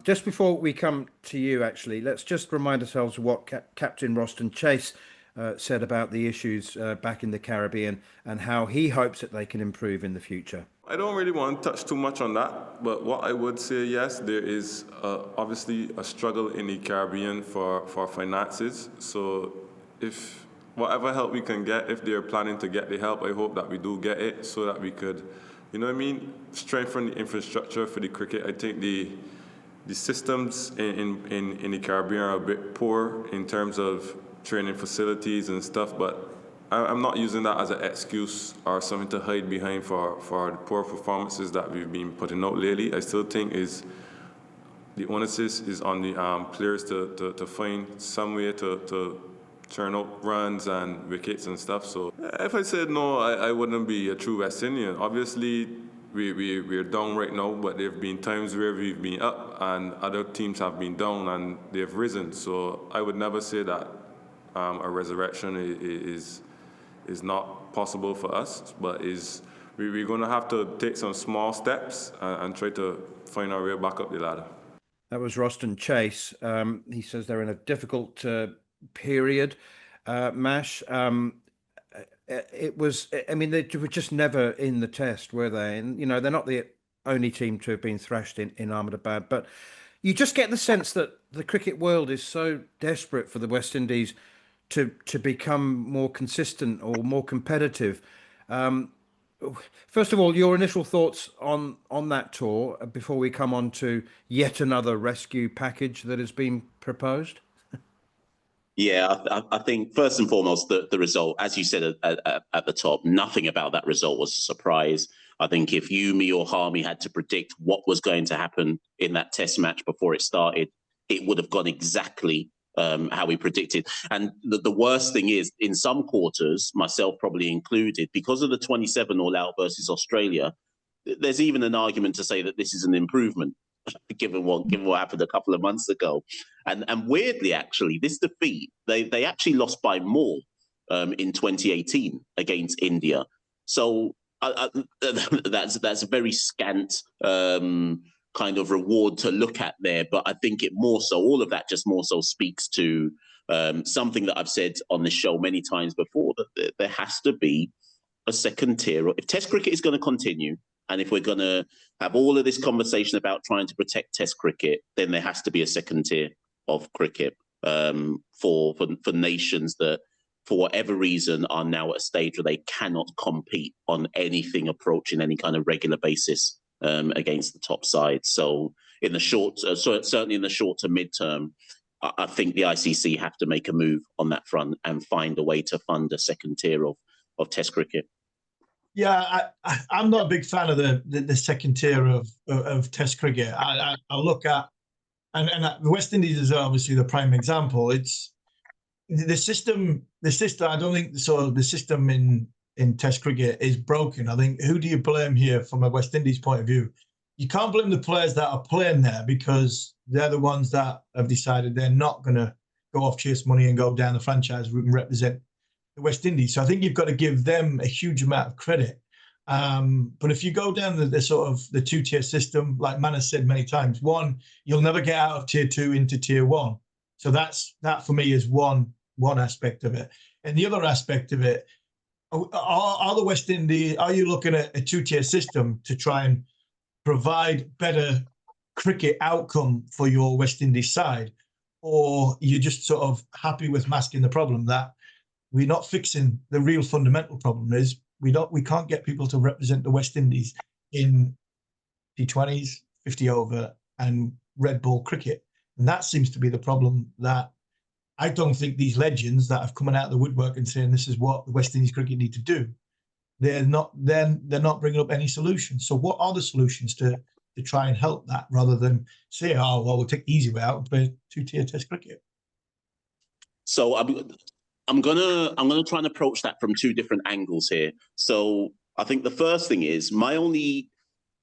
Just before we come to you, actually, let's just remind ourselves of what Captain Roston Chase said about the issues back in the Caribbean and how he hopes that they can improve in the future. I don't really want to touch too much on that, but what I would say, yes, there is obviously a struggle in the Caribbean for finances. So if whatever help we can get, if they're planning to get the help, I hope that we do get it so that we could, strengthen the infrastructure for the cricket. I think the systems in the Caribbean are a bit poor in terms of training facilities and stuff, but I'm not using that as an excuse or something to hide behind for the poor performances that we've been putting out lately. I still think the onus is on the players to find some way to turn out runs and wickets and stuff. So if I said no, I wouldn't be a true West Indian. Obviously, we're down right now, but there have been times where we've been up and other teams have been down and they've risen. So I would never say that a resurrection is not possible for us, but we're going to have to take some small steps and try to find our way back up the ladder. That was Roston Chase. He says they're in a difficult period, Mash. They were just never in the test, were they? And, they're not the only team to have been thrashed in Ahmedabad, but you just get the sense that the cricket world is so desperate for the West Indies to become more consistent or more competitive. First of all, your initial thoughts on that tour before we come on to yet another rescue package that has been proposed? Yeah, I think first and foremost, the result, as you said at the top, nothing about that result was a surprise. I think if you, me or Harmy had to predict what was going to happen in that test match before it started, it would have gone exactly how we predicted. And the worst thing is, in some quarters, myself probably included, because of the 27 all-out versus Australia, there's even an argument to say that this is an improvement, given what happened a couple of months ago. And weirdly, actually, this defeat, they actually lost by more in 2018 against India. So that's a very scant kind of reward to look at there. But I think all of that just more so speaks to something that I've said on this show many times before, that there has to be a second tier. If Test cricket is going to continue, and if we're going to have all of this conversation about trying to protect Test cricket, then there has to be a second tier of cricket for nations that, for whatever reason, are now at a stage where they cannot compete on anything approaching any kind of regular basis against the top side. So in the certainly in the short to mid-term, I think the ICC have to make a move on that front and find a way to fund a second tier of Test cricket. Yeah, I'm not a big fan of the second tier of Test cricket. I look at, and the West Indies is obviously the prime example. It's the system. I don't think so. The system in Test cricket is broken. I think, who do you blame here from a West Indies point of view? you can't blame the players that are playing there because they're the ones that have decided they're not going to go off, chase money and go down the franchise route and represent the West Indies. So I think you've got to give them a huge amount of credit. But if you go down the sort of the two-tier system, like Man has said many times, one, you'll never get out of tier 2 into tier 1. So that for me is one aspect of it. And the other aspect of it, are the West Indies, are you looking at a two-tier system to try and provide better cricket outcome for your West Indies side? Or you're just sort of happy with masking the problem that we're not fixing the real fundamental problem is we can't get people to represent the West Indies in T20s, 50 over and red ball cricket. And that seems to be the problem that I don't think these legends that have come out of the woodwork and saying this is what the West Indies cricket need to do, they're not bringing up any solutions. So what are the solutions to try and help that rather than say, oh, well, we'll take the easy way out and play two-tier test cricket? So I'm gonna try and approach that from two different angles here. So I think the first thing is my only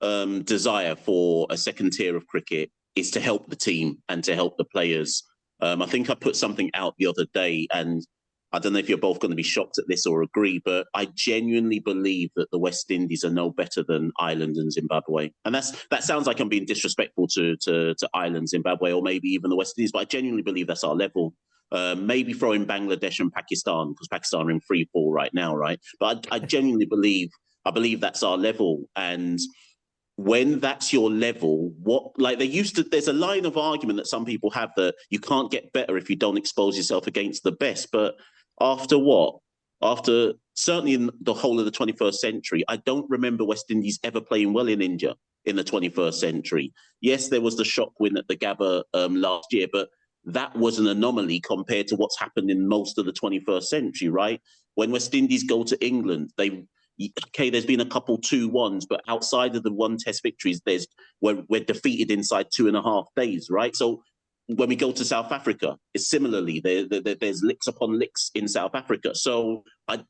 desire for a second tier of cricket is to help the team and to help the players. I think I put something out the other day, and I don't know if you're both going to be shocked at this or agree, but I genuinely believe that the West Indies are no better than Ireland and Zimbabwe. And that sounds like I'm being disrespectful to Ireland, Zimbabwe, or maybe even the West Indies, but I genuinely believe that's our level. Maybe throw in Bangladesh and Pakistan, because Pakistan are in free fall right now, right? But I genuinely believe that's our level. And when that's your level, there's a line of argument that some people have that you can't get better if you don't expose yourself against the best. But after certainly in the whole of the 21st century, I don't remember West Indies ever playing well in India in the 21st century. Yes, there was the shock win at the Gabba last year, but that was an anomaly compared to what's happened in most of the 21st century, right? When West Indies go to England, there's been a couple 2-1s, but outside of the one test victories, we're defeated inside 2.5 days, right? So when we go to South Africa, it's similarly, there's licks upon licks in South Africa. So and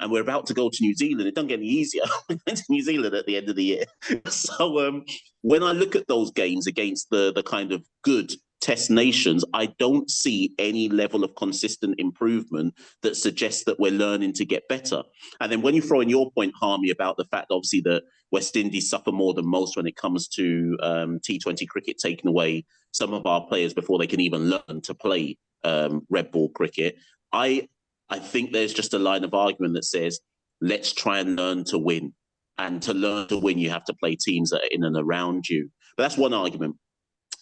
we're about to go to New Zealand. It doesn't get any easier. We went to New Zealand at the end of the year. So when I look at those games against the kind of good test nations, I don't see any level of consistent improvement that suggests that we're learning to get better. And then when you throw in your point, Harmy, about the fact, obviously, that West Indies suffer more than most when it comes to T20 cricket, taking away some of our players before they can even learn to play red ball cricket. I think there's just a line of argument that says, let's try and learn to win. And to learn to win, you have to play teams that are in and around you. But that's one argument.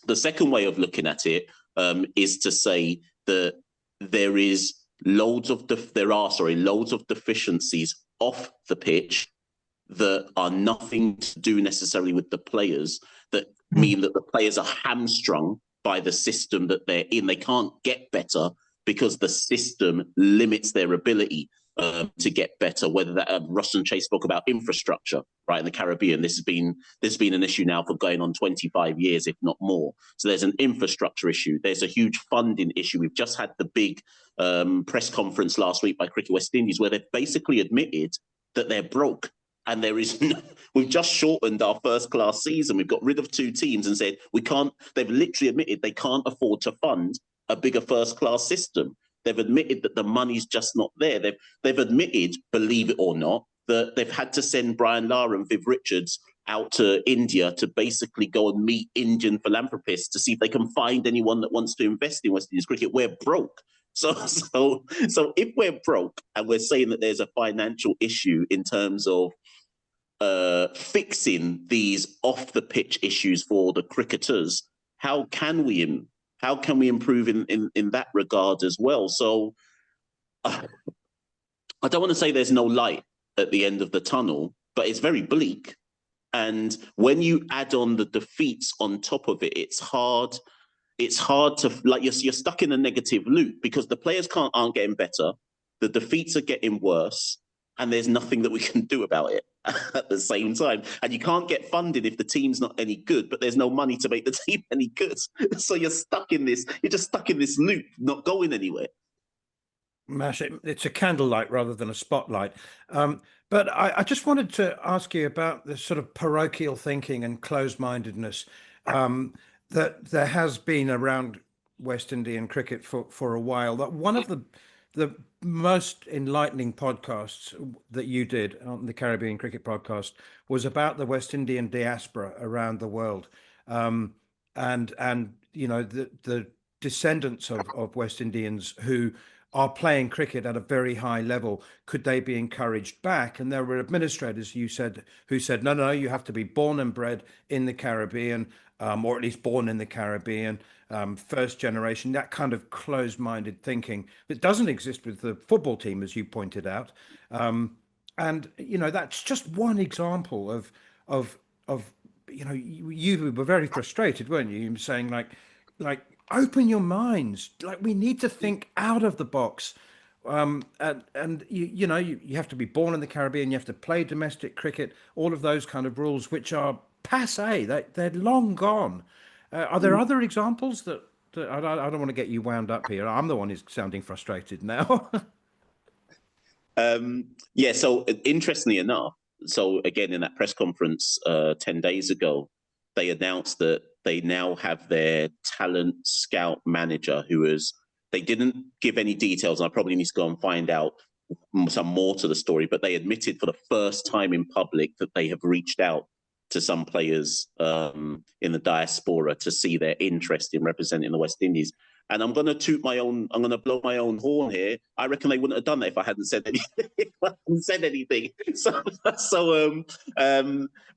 The second way of looking at it is to say that there are loads of deficiencies off the pitch that are nothing to do necessarily with the players, that mean that the players are hamstrung by the system that they're in. They can't get better because the system limits their ability to get better. Whether that Ross and Chase spoke about infrastructure, right, in the Caribbean. This has been an issue now for going on 25 years, if not more. So there's an infrastructure issue. There's a huge funding issue. We've just had the big press conference last week by Cricket West Indies, where they've basically admitted that they're broke. And we've just shortened our first class season. We've got rid of 2 teams and said they've literally admitted they can't afford to fund a bigger first class system. They've admitted that the money's just not there. They've admitted, believe it or not, that they've had to send Brian Lara and Viv Richards out to India to basically go and meet Indian philanthropists to see if they can find anyone that wants to invest in West Indies cricket. We're broke. So if we're broke and we're saying that there's a financial issue in terms of fixing these off the pitch issues for the cricketers, how can we improve in that regard as well? So I don't want to say there's no light at the end of the tunnel, but it's very bleak. And when you add on the defeats on top of it, it's hard to, like, you're stuck in a negative loop because the players aren't getting better, the defeats are getting worse, and there's nothing that we can do about it at the same time. And you can't get funded if the team's not any good, but there's no money to make the team any good. So you're just stuck in this loop, not going anywhere. Mash, it's a candlelight rather than a spotlight. But I just wanted to ask you about the sort of parochial thinking and closed-mindedness that there has been around West Indian cricket for a while. That one of the most enlightening podcasts that you did on the Caribbean Cricket Podcast was about the West Indian diaspora around the world, and you know the descendants of West Indians who are playing cricket at a very high level. Could they be encouraged back? And there were administrators, you said, who said, no, you have to be born and bred in the Caribbean, or at least born in the Caribbean, first generation, that kind of closed-minded thinking that doesn't exist with the football team, as you pointed out. And, you know, that's just one example of you know, you were very frustrated, weren't you? You were saying like, open your minds. Like, we need to think out of the box. And you know, you have to be born in the Caribbean. You have to play domestic cricket. All of those kind of rules, which are passé. They're long gone. Are there other examples that I don't want to get you wound up here. I'm the one who's sounding frustrated now. Yeah. So interestingly enough, so again, in that press conference 10 days ago, they announced that they now have their talent scout manager they didn't give any details. And I probably need to go and find out some more to the story, but they admitted for the first time in public that they have reached out to some players in the diaspora to see their interest in representing the West Indies. And I'm going to blow my own horn here. I reckon they wouldn't have done that if I hadn't said anything. So,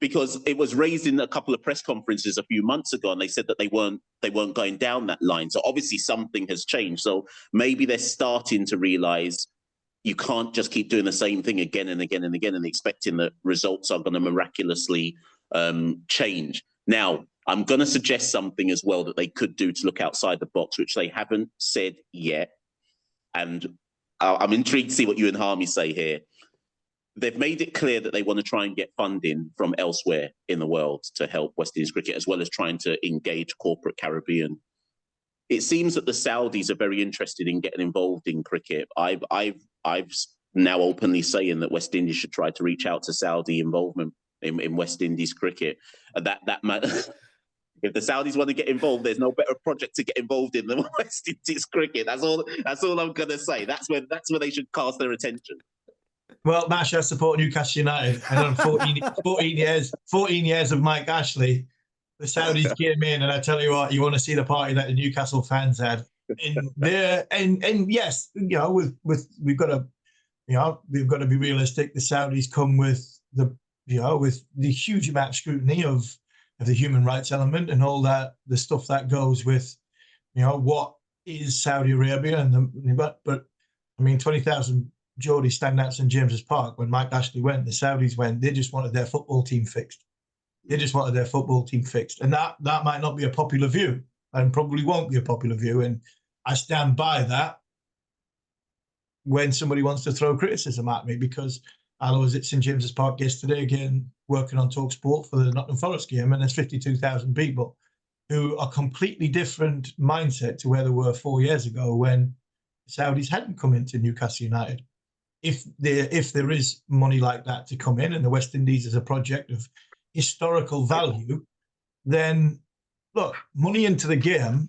because it was raised in a couple of press conferences a few months ago, and they said that they weren't going down that line. So obviously something has changed. So maybe they're starting to realise you can't just keep doing the same thing again and again and again and expecting that results are going to miraculously change. Now, I'm going to suggest something as well that they could do to look outside the box, which they haven't said yet. And I'm intrigued to see what you and Harmy say here. They've made it clear that they want to try and get funding from elsewhere in the world to help West Indies cricket, as well as trying to engage corporate Caribbean. It seems that the Saudis are very interested in getting involved in cricket. I've now openly saying that West Indies should try to reach out to Saudi involvement in West Indies cricket. That might, if the Saudis want to get involved, there's no better project to get involved in than West Indies cricket. That's all I'm gonna say. That's where they should cast their attention. Well, Mash, I support Newcastle United. And on 14 years of Mike Ashley, the Saudis came in, and I tell you what, you want to see the party that the Newcastle fans had. And yes, you know, we've got to be realistic. The Saudis come with with the huge amount of scrutiny of the human rights element and all that, the stuff that goes with, you know, what is Saudi Arabia but I mean, 20,000 Geordie stand out St James's Park when Mike Ashley went. The Saudis went. They just wanted their football team fixed. And that might not be a popular view, and probably won't be a popular view. And I stand by that when somebody wants to throw criticism at me, because I was at St James's Park yesterday again, working on talkSPORT for the Nottingham Forest game, and there's 52,000 people who are completely different mindset to where they were 4 years ago when the Saudis hadn't come into Newcastle United. If there is money like that to come in, and the West Indies is a project of historical value, then look, money into the game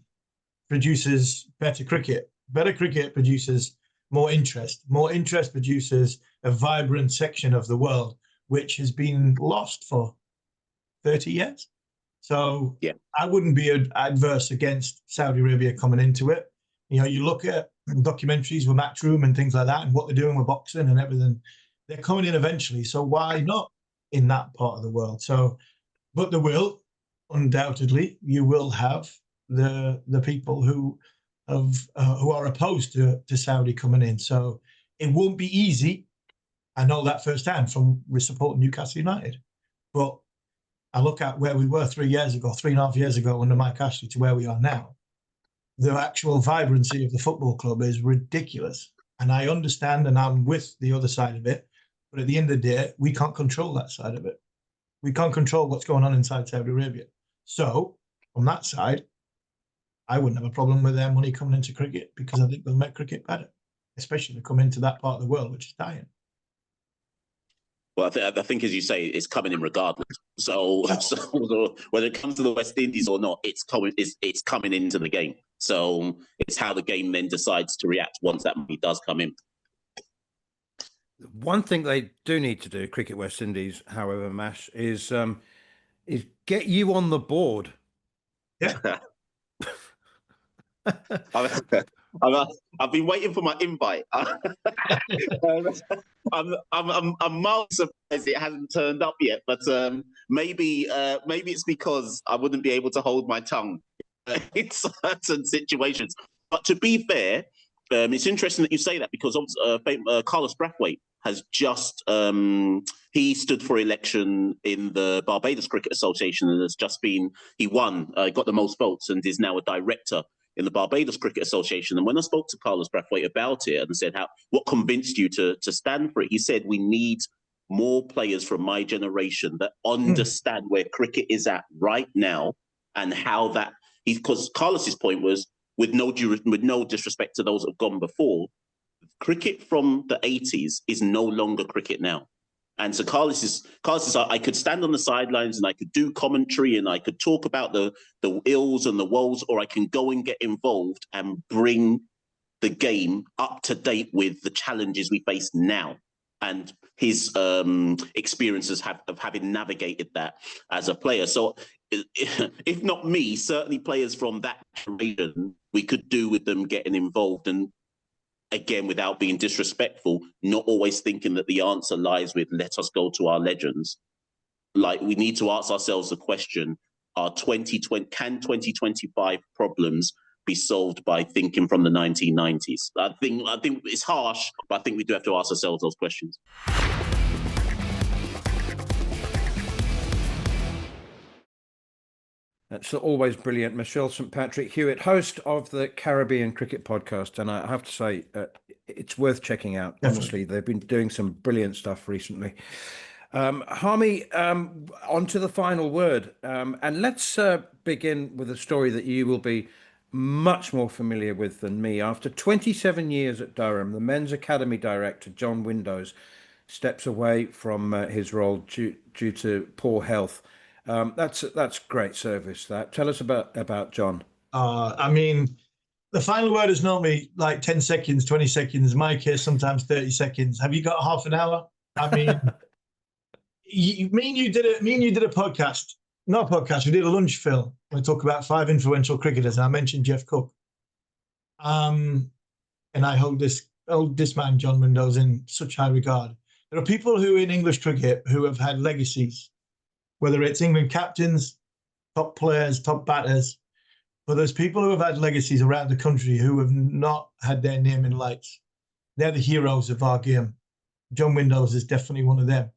produces better cricket. Better cricket produces more interest. More interest produces a vibrant section of the world, which has been lost for 30 years. So yeah, I wouldn't be adverse against Saudi Arabia coming into it. You know, you look at documentaries with Matchroom and things like that, and what they're doing with boxing and everything. They're coming in eventually. So why not in that part of the world? So, but there will, undoubtedly, you will have the people who are opposed to Saudi coming in. So it won't be easy. I know that firsthand from supporting Newcastle United. But I look at where we were 3.5 years ago under Mike Ashley to where we are now. The actual vibrancy of the football club is ridiculous. And I understand, and I'm with the other side of it. But at the end of the day, we can't control that side of it. We can't control what's going on inside Saudi Arabia. So on that side, I wouldn't have a problem with their money coming into cricket, because I think they'll make cricket better. especially to come into that part of the world, which is dying. Well, I think, as you say, it's coming in regardless. So whether it comes to the West Indies or not, it's coming into the game. So it's how the game then decides to react once that money does come in. One thing they do need to do, Cricket West Indies, however, Mash, is get you on the board. Yeah. I've been waiting for my invite. I'm mild surprised it hasn't turned up yet, but maybe it's because I wouldn't be able to hold my tongue in certain situations. But to be fair, it's interesting that you say that, because Carlos Brathwaite has just he stood for election in the Barbados Cricket Association and he won, got the most votes, and is now a director in the Barbados Cricket Association. And when I spoke to Carlos Brathwaite about it and said, what convinced you to stand for it? He said, we need more players from my generation that understand where cricket is at right now and how that, because Carlos's point was, with no disrespect to those that have gone before, cricket from the 80s is no longer cricket now. And so Carlos is I could stand on the sidelines and I could do commentary and I could talk about the ills and the woes, or I can go and get involved and bring the game up to date with the challenges we face now. And his experiences of having navigated that as a player. So if not me, certainly players from that generation, we could do with them getting involved. And again, without being disrespectful, not always thinking that the answer lies with, let us go to our legends. Like, we need to ask ourselves the question, can 2025 problems be solved by thinking from the 1990s? I think it's harsh, but I think we do have to ask ourselves those questions. That's always brilliant. Machel St Patrick Hewitt, host of the Caribbean Cricket Podcast. And I have to say, it's worth checking out. Definitely. Honestly, they've been doing some brilliant stuff recently. Harmy, on to the final word. And let's begin with a story that you will be much more familiar with than me. After 27 years at Durham, the Men's Academy director, John Windows, steps away from his role due to poor health. That's great service. Tell us about John. I mean, the final word is normally like 10 seconds, 20 seconds. In my case, sometimes 30 seconds. Have you got half an hour? I mean, me and you did a podcast. Not a podcast. We did a lunch, Phil. We talk about 5 influential cricketers. And I mentioned Jeff Cook. And I hold this man, John Windows, in such high regard. There are people who in English cricket who have had legacies, whether it's England captains, top players, top batters, but there's people who have had legacies around the country who have not had their name in lights. They're the heroes of our game. John Windows is definitely one of them.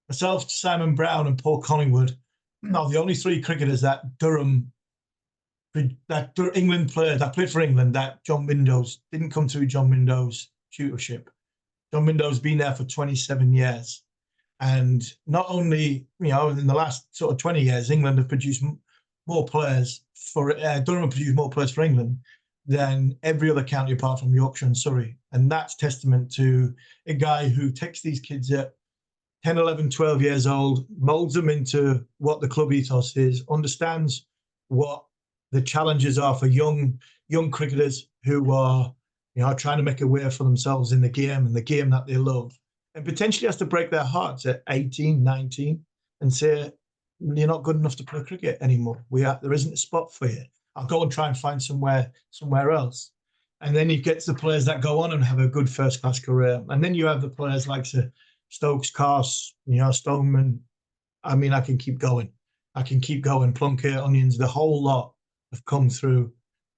Myself, Simon Brown and Paul Collingwood are the only 3 cricketers that England players that played for England that John Windows didn't come through John Windows' tutorship. John Windows has been there for 27 years. And not only, in the last sort of 20 years, England have produced more players Durham have produced more players for England than every other county apart from Yorkshire and Surrey. And that's testament to a guy who takes these kids at 10, 11, 12 years old, molds them into what the club ethos is, understands what the challenges are for young cricketers who are, trying to make a way for themselves in the game and the game that they love. And potentially has to break their hearts at 18, 19 and say, you're not good enough to play cricket anymore. There isn't a spot for you. I'll go and try and find somewhere else. And then you get to the players that go on and have a good first-class career. And then you have the players like Stokes, Carse, Stoneman. I mean, I can keep going. Plunkett, Onions, the whole lot have come through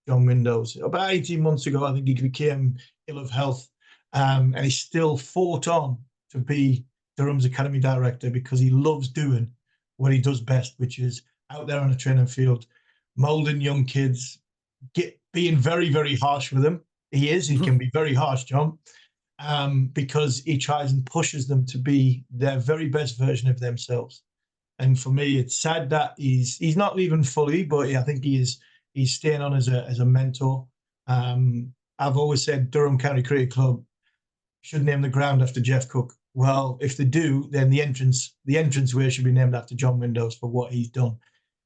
John Windows. About 18 months ago, I think he became ill of health. And he still fought on to be Durham's Academy director because he loves doing what he does best, which is out there on a training field, moulding young kids, being very, very harsh with them. He can be very harsh, John, because he tries and pushes them to be their very best version of themselves. And for me, it's sad that he's not leaving fully, but I think he's staying on as a mentor. I've always said Durham County Cricket Club should name the ground after Jeff Cook. Well, if they do, then the entranceway should be named after John Windows for what he's done.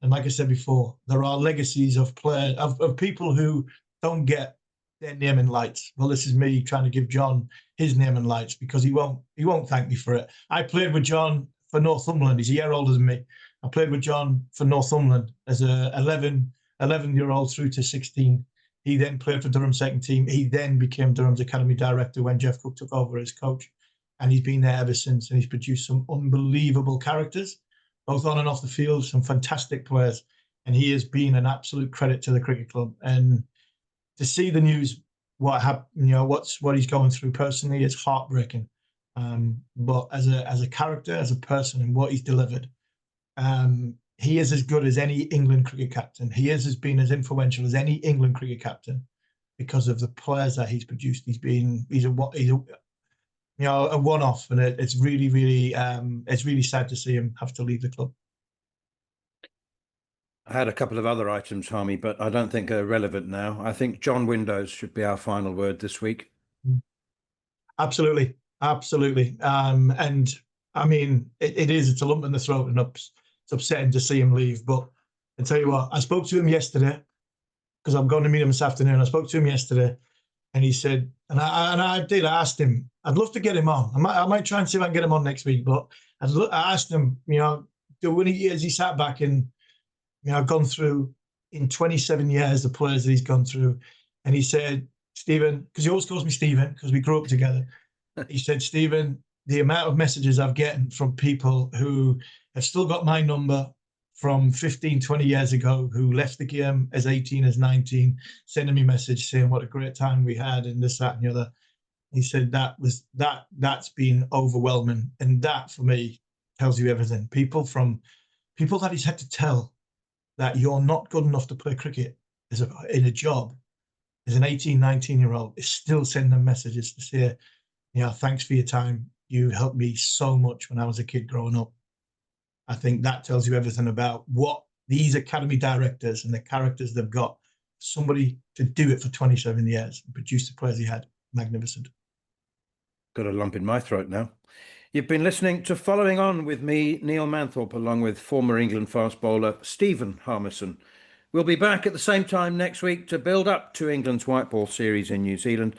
And like I said before, there are legacies of players, of people who don't get their name in lights. Well, this is me trying to give John his name in lights, because he won't thank me for it. I played with John for Northumberland. He's a year older than me. I played with John for Northumberland as a 11-year-old through to 16. He then played for Durham second team. He then became Durham's academy director when Jeff Cook took over as coach. And he's been there ever since. And he's produced some unbelievable characters, both on and off the field, some fantastic players. And he has been an absolute credit to the cricket club. And to see the news, what happened, what he's going through personally, it's heartbreaking. But as a character, as a person, and what he's delivered, he is as good as any England cricket captain. He has been as influential as any England cricket captain because of the players that he's produced. He's a one-off, and it's really sad to see him have to leave the club. I had a couple of other items, Harmy, but I don't think are relevant now. I think John Windows should be our final word this week. Absolutely. And I mean, it's a lump in the throat, and it's upsetting to see him leave. But I tell you what, I spoke to him yesterday because I'm going to meet him this afternoon. I spoke to him yesterday, and he said, I asked him, I'd love to get him on. I might try and see if I can get him on next week. But I asked him, as he sat back and gone through in 27 years the players that he's gone through, and he said, Stephen, because he always calls me Stephen because we grew up together. He said, Stephen, the amount of messages I've gotten from people who have still got my number from 15, 20 years ago, who left the game as 18, as 19, sending me message saying what a great time we had and this, that, and the other. He said that's been overwhelming. And that for me tells you everything. People that he's had to tell that you're not good enough to play cricket in a job as an 18, 19-year-old is still sending them messages to say, thanks for your time. You helped me so much when I was a kid growing up. I think that tells you everything about what these academy directors and the characters they've got. Somebody to do it for 27 years and produce the players he had. Magnificent. Got a lump in my throat now. You've been listening to Following On with me, Neil Manthorp, along with former England fast bowler Steve Harmison. We'll be back at the same time next week to build up to England's white ball series in New Zealand.